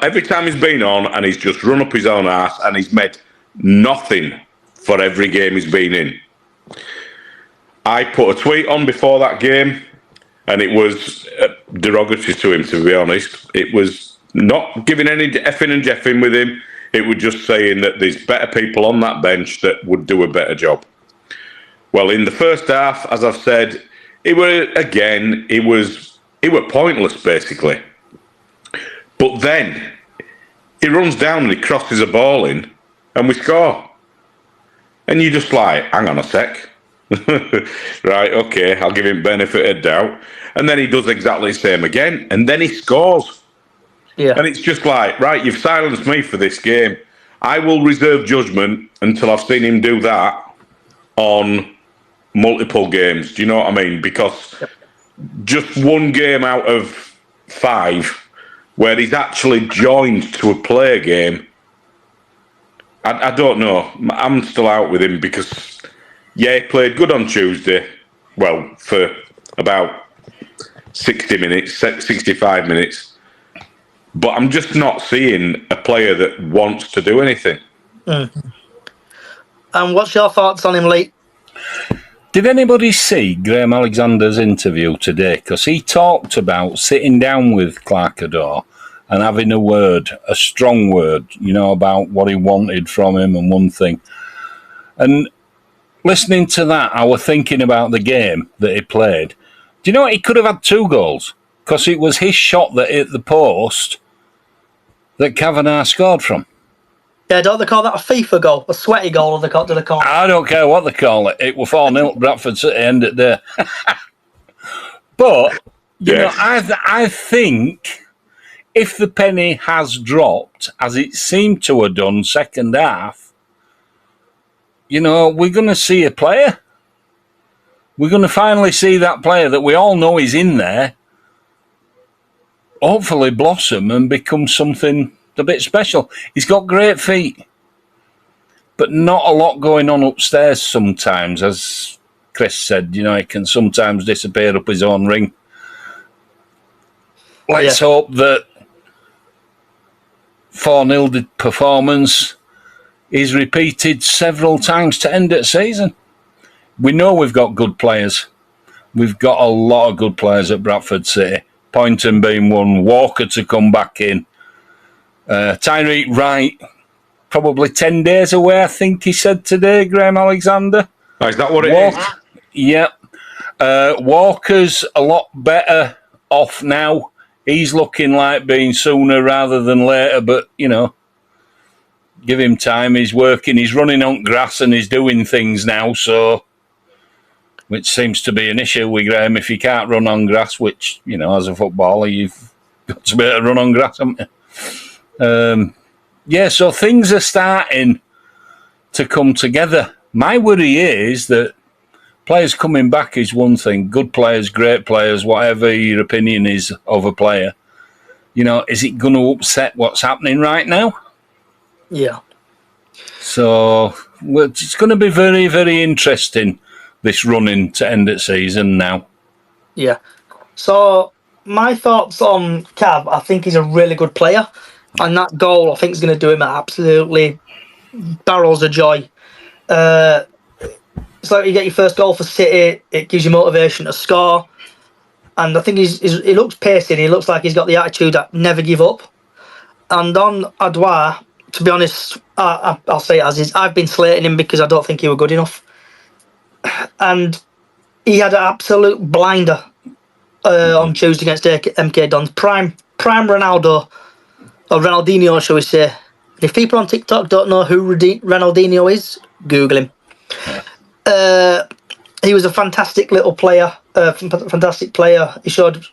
every time he's been on, and he's just run up his own arse, and he's made nothing for every game he's been in. I put a tweet on before that game, and it was derogatory to him, to be honest. It was not giving any effing and jeffing with him. It was just saying that there's better people on that bench that would do a better job. Well, in the first half, as I've said, it was pointless basically. But then he runs down and he crosses a ball in, and we score. And you're just like, hang on a sec. Right, okay, I'll give him benefit of doubt. And then he does exactly the same again, and then he scores. Yeah. And it's just like, right, you've silenced me for this game. I will reserve judgment until I've seen him do that on multiple games. Do you know what I mean? Because just one game out of 5 where he's actually joined to a player game, I don't know. I'm still out with him because, yeah, he played good on Tuesday. Well, for about 60 minutes, 65 minutes. But I'm just not seeing a player that wants to do anything. And what's your thoughts on him, Lee? Did anybody see Graham Alexander's interview today? Because he talked about sitting down with Clark-Adore and having a strong word, about what he wanted from him and one thing. And listening to that, I was thinking about the game that he played. Do you know what? He could have had 2 goals because it was his shot that hit the post that Kavanagh scored from. Yeah, don't they call that a FIFA goal? A sweaty goal, or they call it? I don't care what they call it. It was 4-0 Bradford City, end it there. But, you know, I think if the penny has dropped, as it seemed to have done second half, we're going to see a player. We're going to finally see that player that we all know is in there, hopefully blossom and become something a bit special. He's got great feet, but not a lot going on upstairs sometimes. As Chris said, he can sometimes disappear up his own ring. Let's hope that 4-0 performance is repeated several times to end the season. We know we've got good players. We've got a lot of good players at Bradford City. Poynton being one, Walker to come back in. Tyreek Wright, probably 10 days away, I think he said today, Graham Alexander. Oh, is that what it is? Yeah. Walker's a lot better off now. He's looking like being sooner rather than later, but, give him time. He's working, he's running on grass and he's doing things now, which seems to be an issue with Graham if you can't run on grass, which, as a footballer, you've got to be able to run on grass, haven't you? So things are starting to come together. My worry is that players coming back is one thing. Good players, great players, whatever your opinion is of a player. Is it going to upset what's happening right now? Yeah. So it's going to be very, very interesting, this running to end the season now. Yeah. So my thoughts on Cav, I think he's a really good player. And that goal, I think, is going to do him absolutely barrels of joy. It's like you get your first goal for City, it gives you motivation to score. And I think he looks pacey, and he looks like he's got the attitude that never give up. And on Adwa, to be honest, I'll say it as is, I've been slating him because I don't think he was good enough. And he had an absolute blinder on Tuesday against MK Dons. Prime Ronaldo. Or Ronaldinho, shall we say. If people on TikTok don't know who Ronaldinho is, Google him. He was a fantastic little player, fantastic player. He showed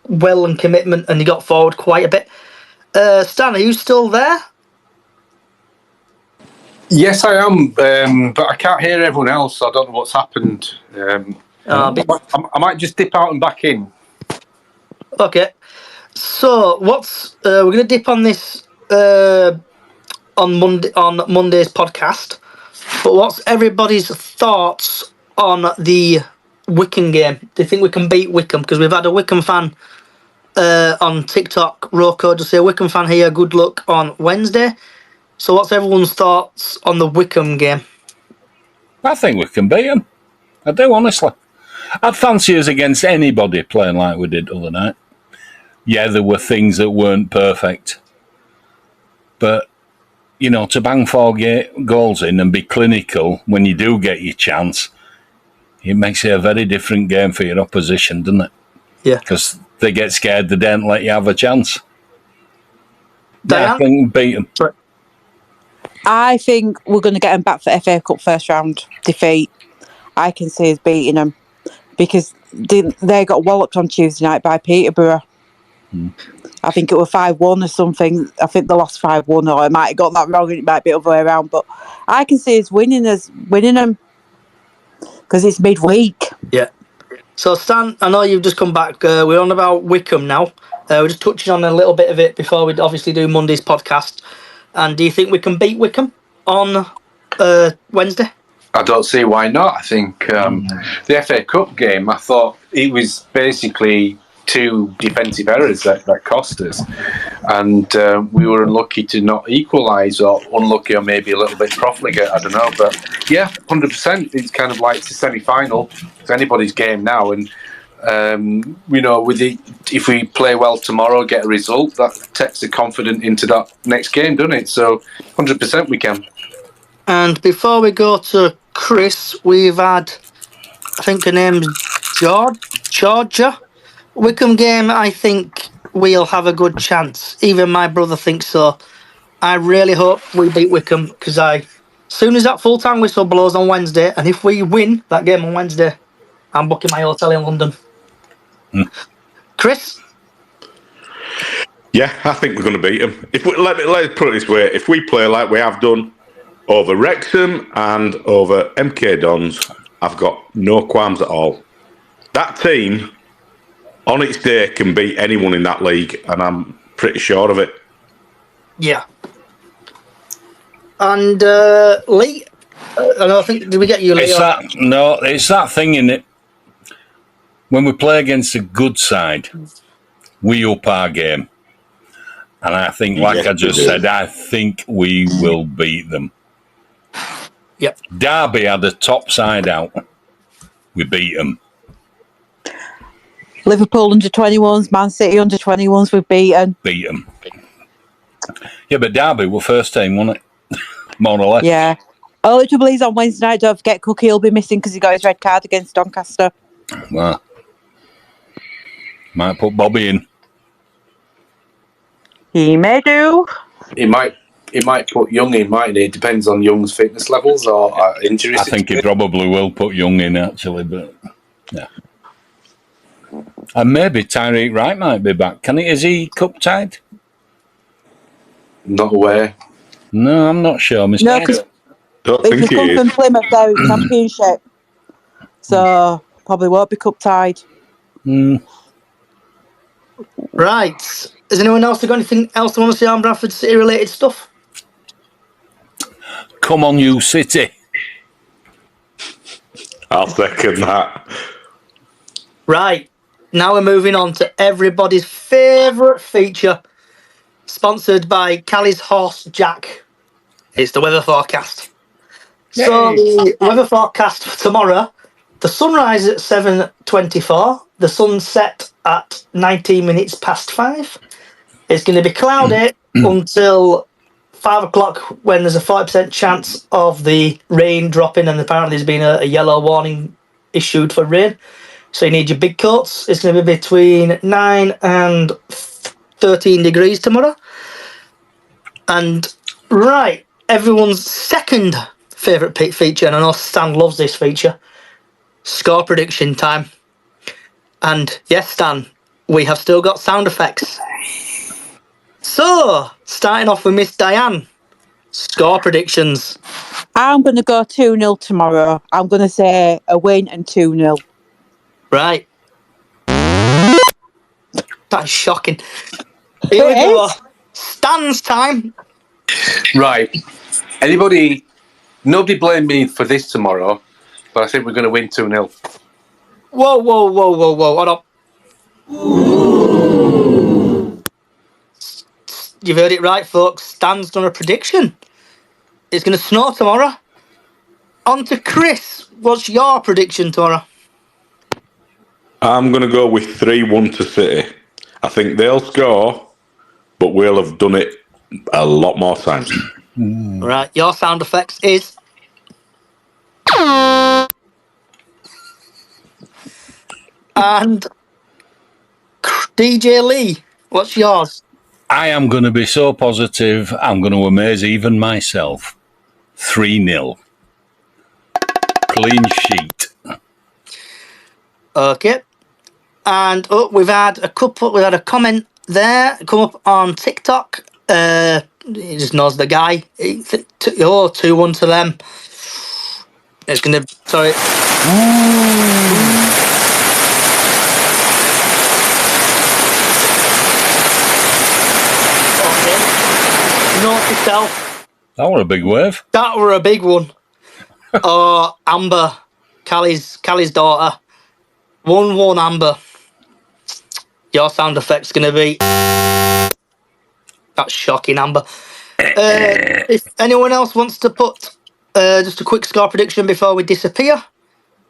will and commitment, and he got forward quite a bit. Stan, are you still there? Yes, I am, but I can't hear everyone else, so I don't know what's happened. I might just dip out and back in. Okay. So we're going to dip on this on Monday's podcast. But what's everybody's thoughts on the Wycombe game? Do you think we can beat Wycombe? Because we've had a Wycombe fan on TikTok, Rocco, just say Wycombe fan here. Good luck on Wednesday. So what's everyone's thoughts on the Wycombe game? I think we can beat them. I do, honestly. I'd fancy us against anybody playing like we did the other night. Yeah, there were things that weren't perfect. But to bang 4 goals in and be clinical when you do get your chance, it makes it a very different game for your opposition, doesn't it? Yeah. Because they get scared, they don't let you have a chance. Diane? Yeah, I think beat them. Sorry. I think we're going to get them back for FA Cup first round defeat. I can see us beating them because they got walloped on Tuesday night by Peterborough. I think it was 5-1 or something. I think they lost 5-1, or I might have got that wrong. It might be the other way around, but I can see us winning them because it's midweek. Yeah. So Stan, I know you've just come back. We're on about Wickham now. We're just touching on a little bit of it before we obviously do Monday's podcast. And do you think we can beat Wickham on Wednesday? I don't see why not. I think the FA Cup game, I thought it was basically 2 defensive errors that cost us. And we were unlucky to not equalise, or unlucky, or maybe a little bit profligate, I don't know. But yeah, 100%. It's kind of like it's a semi-final. It's anybody's game now. And, if we play well tomorrow, get a result, that takes the confidence into that next game, doesn't it? So 100% we can. And before we go to Chris, we've had, I think her name's Georgia. Wickham game, I think we'll have a good chance. Even my brother thinks so. I really hope we beat Wickham, because as soon as that full-time whistle blows on Wednesday, and if we win that game on Wednesday, I'm booking my hotel in London. Chris? Yeah, I think we're going to beat them. Let's put it this way: if we play like we have done over Wrexham and over MK Dons, I've got no qualms at all. That team, on its day, can beat anyone in that league, and I'm pretty sure of it. Yeah. And Lee, I think, did we get you, Lee? It's that thing in it. When we play against a good side, we up our game. And I think, like I just said, I think we will beat them. Yep. Derby had a top side out. We beat them. Liverpool under 21s, Man City under 21s, we've beaten. Beat them. Yeah, but Derby were first team, wasn't it? More or less. Yeah. Only trouble is on Wednesday night, don't forget Cookie will be missing because he got his red card against Doncaster. Well, might put Bobby in. He may do. He might put Young in, mightn't he? It depends on Young's fitness levels or injuries. I think he probably will put Young in, actually, but yeah. And maybe Tyreek Wright might be back. Is he cup tied? Not aware. No, I'm not sure, Mr. No, because Don't if think you he come is. from Plymouth, they're in Championship. So, probably won't be cup tied. Right. Has anyone else got anything else they want to say on Bradford City related stuff? Come on, you City. I'll second that. Right. Now we're moving on to everybody's favourite feature, sponsored by Callie's Horse Jack. It's the weather forecast. Yay. So the weather forecast for tomorrow: the sunrise at 7:24, the sunset at 19 minutes past 5. It's going to be cloudy until 5 o'clock, when there's a 40% chance of the rain dropping, and apparently there's been a yellow warning issued for rain. So you need your big coats. It's going to be between 9 and 13 degrees tomorrow. And right, everyone's second favourite feature, and I know Stan loves this feature, score prediction time. And yes, Stan, we have still got sound effects. So, starting off with Miss Diane, score predictions. I'm going to go 2-0 tomorrow. I'm going to say a win and 2-0. Right. That's shocking. Here we go. Stan's time. Right. Nobody blame me for this tomorrow, but I think we're going to win 2-0. Whoa. Hold on. You've heard it right, folks. Stan's done a prediction. It's going to snow tomorrow. On to Chris. What's your prediction tomorrow? I'm going to go with 3-1 to City. I think they'll score, but we'll have done it a lot more times. Right, your sound effects is... And DJ Lee, what's yours? I am going to be so positive, I'm going to amaze even myself. 3-0. Clean sheet. Okay. And we've had a comment there come up on TikTok. He just knows the guy. 2-1 to them. It's gonna sorry. Okay. Note yourself. That was a big wave. That were a big one. Oh, Amber, Callie's daughter. 1-1 Amber. Your sound effect's gonna be... That's shocking, Amber. If anyone else wants to put just a quick score prediction before we disappear,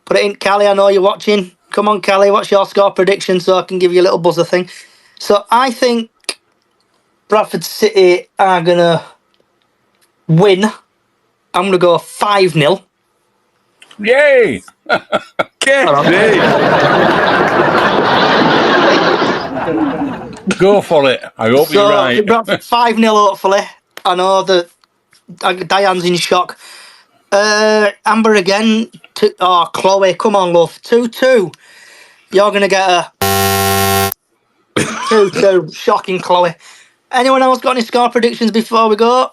put it in. Callie, I know you're watching. Come on, Callie, what's your score prediction so I can give you a little buzzer thing? So I think Bradford City are going to win. I'm going to go 5-0. Yay! Go for it. I hope you're right. 5-0, hopefully. I know that Diane's in shock. Amber again. Chloe, come on, love. 2-2. You're going to get a 2-2. Shocking, Chloe. Anyone else got any score predictions before we go?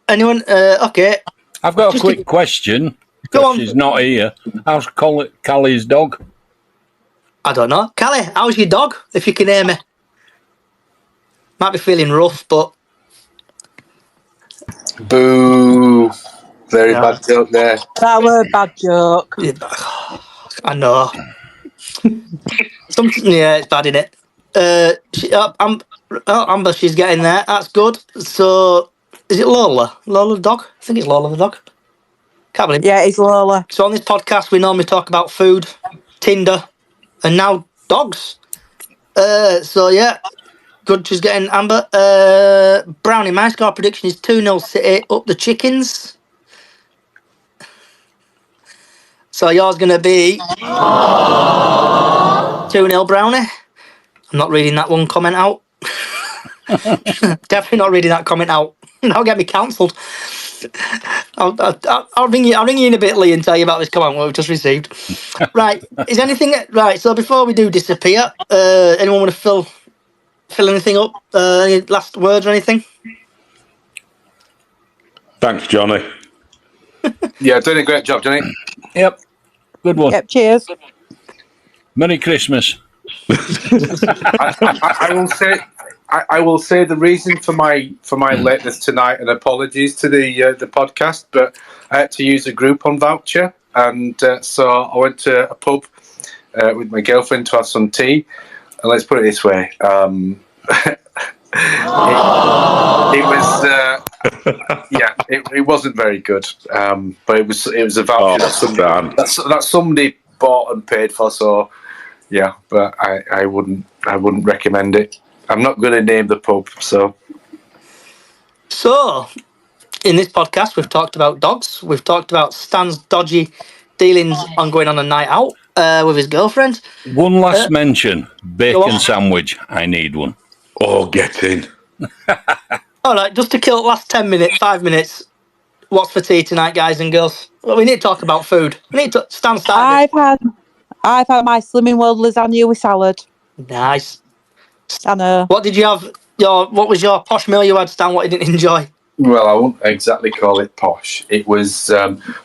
Anyone? Okay. I've got a quick question. Go on. She's not here. How's Callie's dog? I don't know. Callie, how's your dog? If you can hear me. Might be feeling rough, but... Boo. Very bad joke there. That was a bad joke. I know. Yeah, it's bad, innit? Amber, she's getting there. That's good. So, is it Lola? Lola the dog? I think it's Lola the dog. Can't believe it. Yeah, it's Lola. So on this podcast, we normally talk about food, Tinder, and now dogs. So yeah, good. She's getting Amber. Brownie, my score prediction is 2-0 City up the chickens. So yours going to be 2-0 Brownie. I'm not reading that one comment out. Definitely not reading that comment out. That'll get me cancelled. I'll ring you in a bit, Lee, and tell you about this comment we've just received. Right, is anything right? So before we do disappear, anyone want to fill anything up? Any last words or anything? Thanks, Johnny. Yeah, doing a great job, Johnny. Yep. Good one. Yep, cheers. Merry Christmas. I will say the reason for my lateness tonight, and apologies to the podcast, but I had to use a Groupon voucher, and so I went to a pub with my girlfriend to have some tea, and let's put it this way, it wasn't very good, but it was a voucher that somebody bought and paid for, so yeah, but I wouldn't recommend it. I'm not going to name the pub, so. So, in this podcast, we've talked about dogs. We've talked about Stan's dodgy dealings on going on a night out with his girlfriend. One last mention. Bacon sandwich. I need one. Oh, get in. All right, just to kill the last 5 minutes. What's for tea tonight, guys and girls? Well, we need to talk about food. We need to Stan started. I've had my Slimming World lasagna with salad. Nice. I know. What did you have? What was your posh meal you had, Stan? What you didn't enjoy? Well, I won't exactly call it posh. It was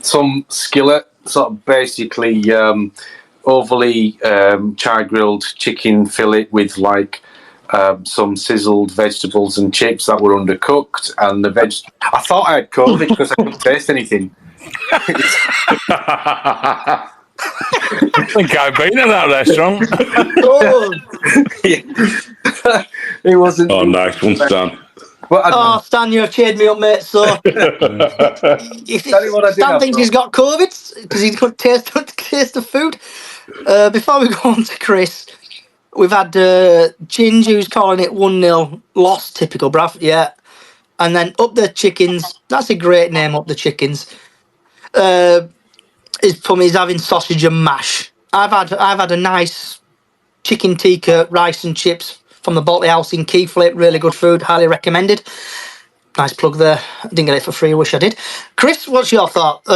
some skillet, sort of basically overly char-grilled chicken fillet with some sizzled vegetables and chips that were undercooked, and the veg. I thought I had COVID because I couldn't taste anything. I think I've been in that restaurant. It wasn't. Oh, nice one, Stan. Well, Stan, you have cheered me up, mate. So, Stan thinks he's got COVID because he couldn't taste the food. Before we go on to Chris, we've had Ginge who's calling it 1-0 loss, typical Bradford. Yeah, And then Up the Chickens, that's a great name, Up the Chickens. He's having sausage and mash. I've had a nice chicken tikka, rice and chips from the Balti House in Keighley. Really good food, highly recommended. Nice plug there. I didn't get it for free. I wish I did. Chris, what's your thoughts?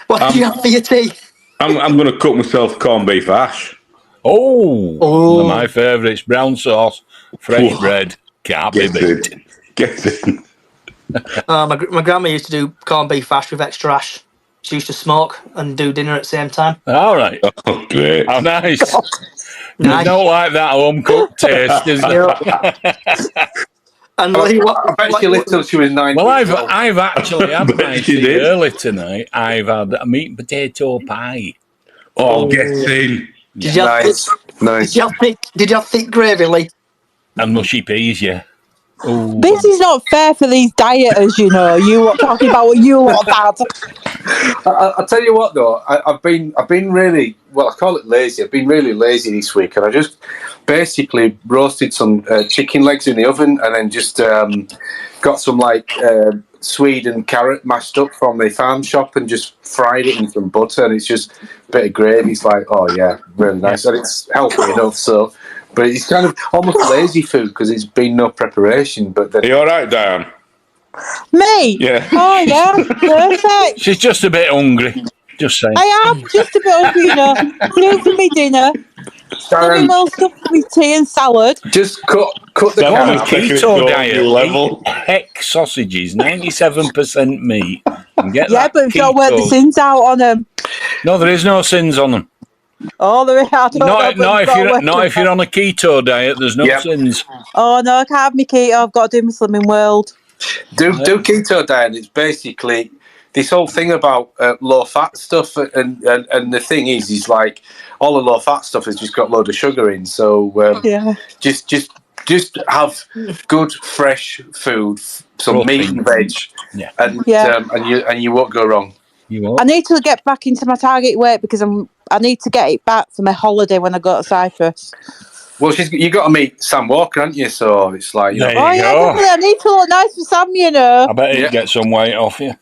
What did you have for your tea? I'm going to cook myself corned beef hash. Oh, one of my favourites. Brown sauce, fresh bread. Can't be beat. Get in. My grandma used to do corned beef hash with extra ash. She used to smoke and do dinner at the same time. All right. Oh, great. How nice. Nice. There's no like that home cooked taste, is there? And I bet she lived till she was 9 Well, years old. I've actually had my she tea did. early tonight. I've had a meat and potato pie. Oh, get in. Did you have thick gravy, Lee? And mushy peas, yeah. Ooh. This is not fair for these dieters, you know. You were talking about what you lot had. I'll tell you what, though. I've been really, well, I call it lazy. I've been really lazy this week, and I just basically roasted some chicken legs in the oven, and then just got some swede and carrot mashed up from the farm shop, and just fried it in some butter, and it's just a bit of gravy. It's like, oh yeah, really nice, and it's healthy enough. So, but it's kind of almost lazy food because it's been no preparation. But then, Are you all right, Diane? Me? Yeah. Oh, yeah, perfect. She's just a bit hungry. Just saying. I am just a bit hungry, you know. Food for me dinner. Something well stuffed with tea and salad. just cut the Go on a carrot. keto diet. Level. Eat heck sausages, 97% meat. And get Yeah, that but we've got to work the keto. sins out on them. No, there is no sins on them. Oh, there is. I don't know, but Not we've got to work if you're on a keto diet. There's no sins. Oh, no, I can't have me keto. I've got to do my Slimming World. Do keto diet. It's basically this whole thing about low fat stuff, and the thing is like all the low fat stuff has just got a load of sugar in. So just have good fresh food, some Protein. meat and veg, and you won't go wrong. You won't. I need to get back into my target weight because I need to get it back for my holiday when I go to Cyprus. Well, you got to meet Sam Walker, haven't you? So it's like, There you Oh, yeah, go. definitely. I need to look nice for Sam, you know. I bet he'd get some weight off you.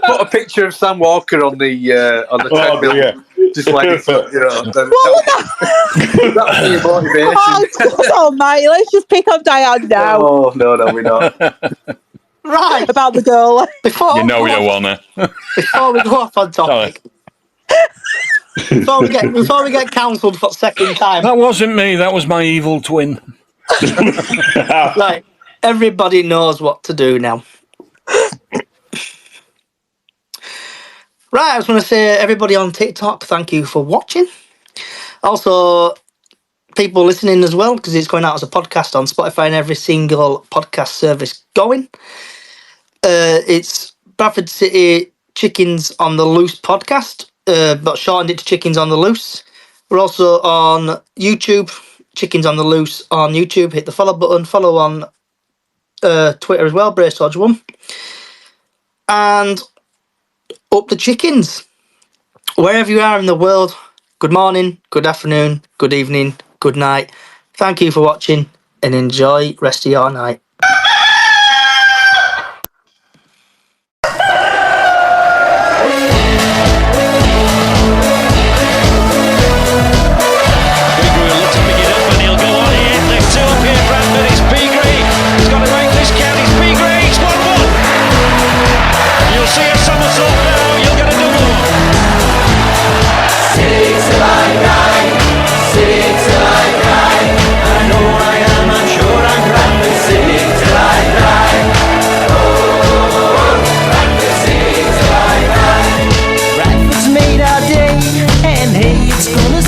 put a picture of Sam Walker on the treadmill. Yeah. Just like that would be your motivation. Oh, God almighty, let's just pick up Diane now. Oh, no, we're not. Right. About the girl. Before You know you wanna. Before we go off on topic. Before we get cancelled for the second time. That wasn't me. That was my evil twin. Right. Everybody knows what to do now. Right, I was going to say, everybody on TikTok, thank you for watching. Also, people listening as well, because it's going out as a podcast on Spotify and every single podcast service going. It's Bradford City Chickens on the Loose podcast, but shortened it to Chickens on the Loose. We're also on YouTube, Chickens on the Loose on YouTube. Hit the follow button. Follow on Twitter as well, Bracedodge1. And Up the Chickens. Wherever you are in the world, good morning, good afternoon, good evening, good night. Thank you for watching and enjoy rest of your night.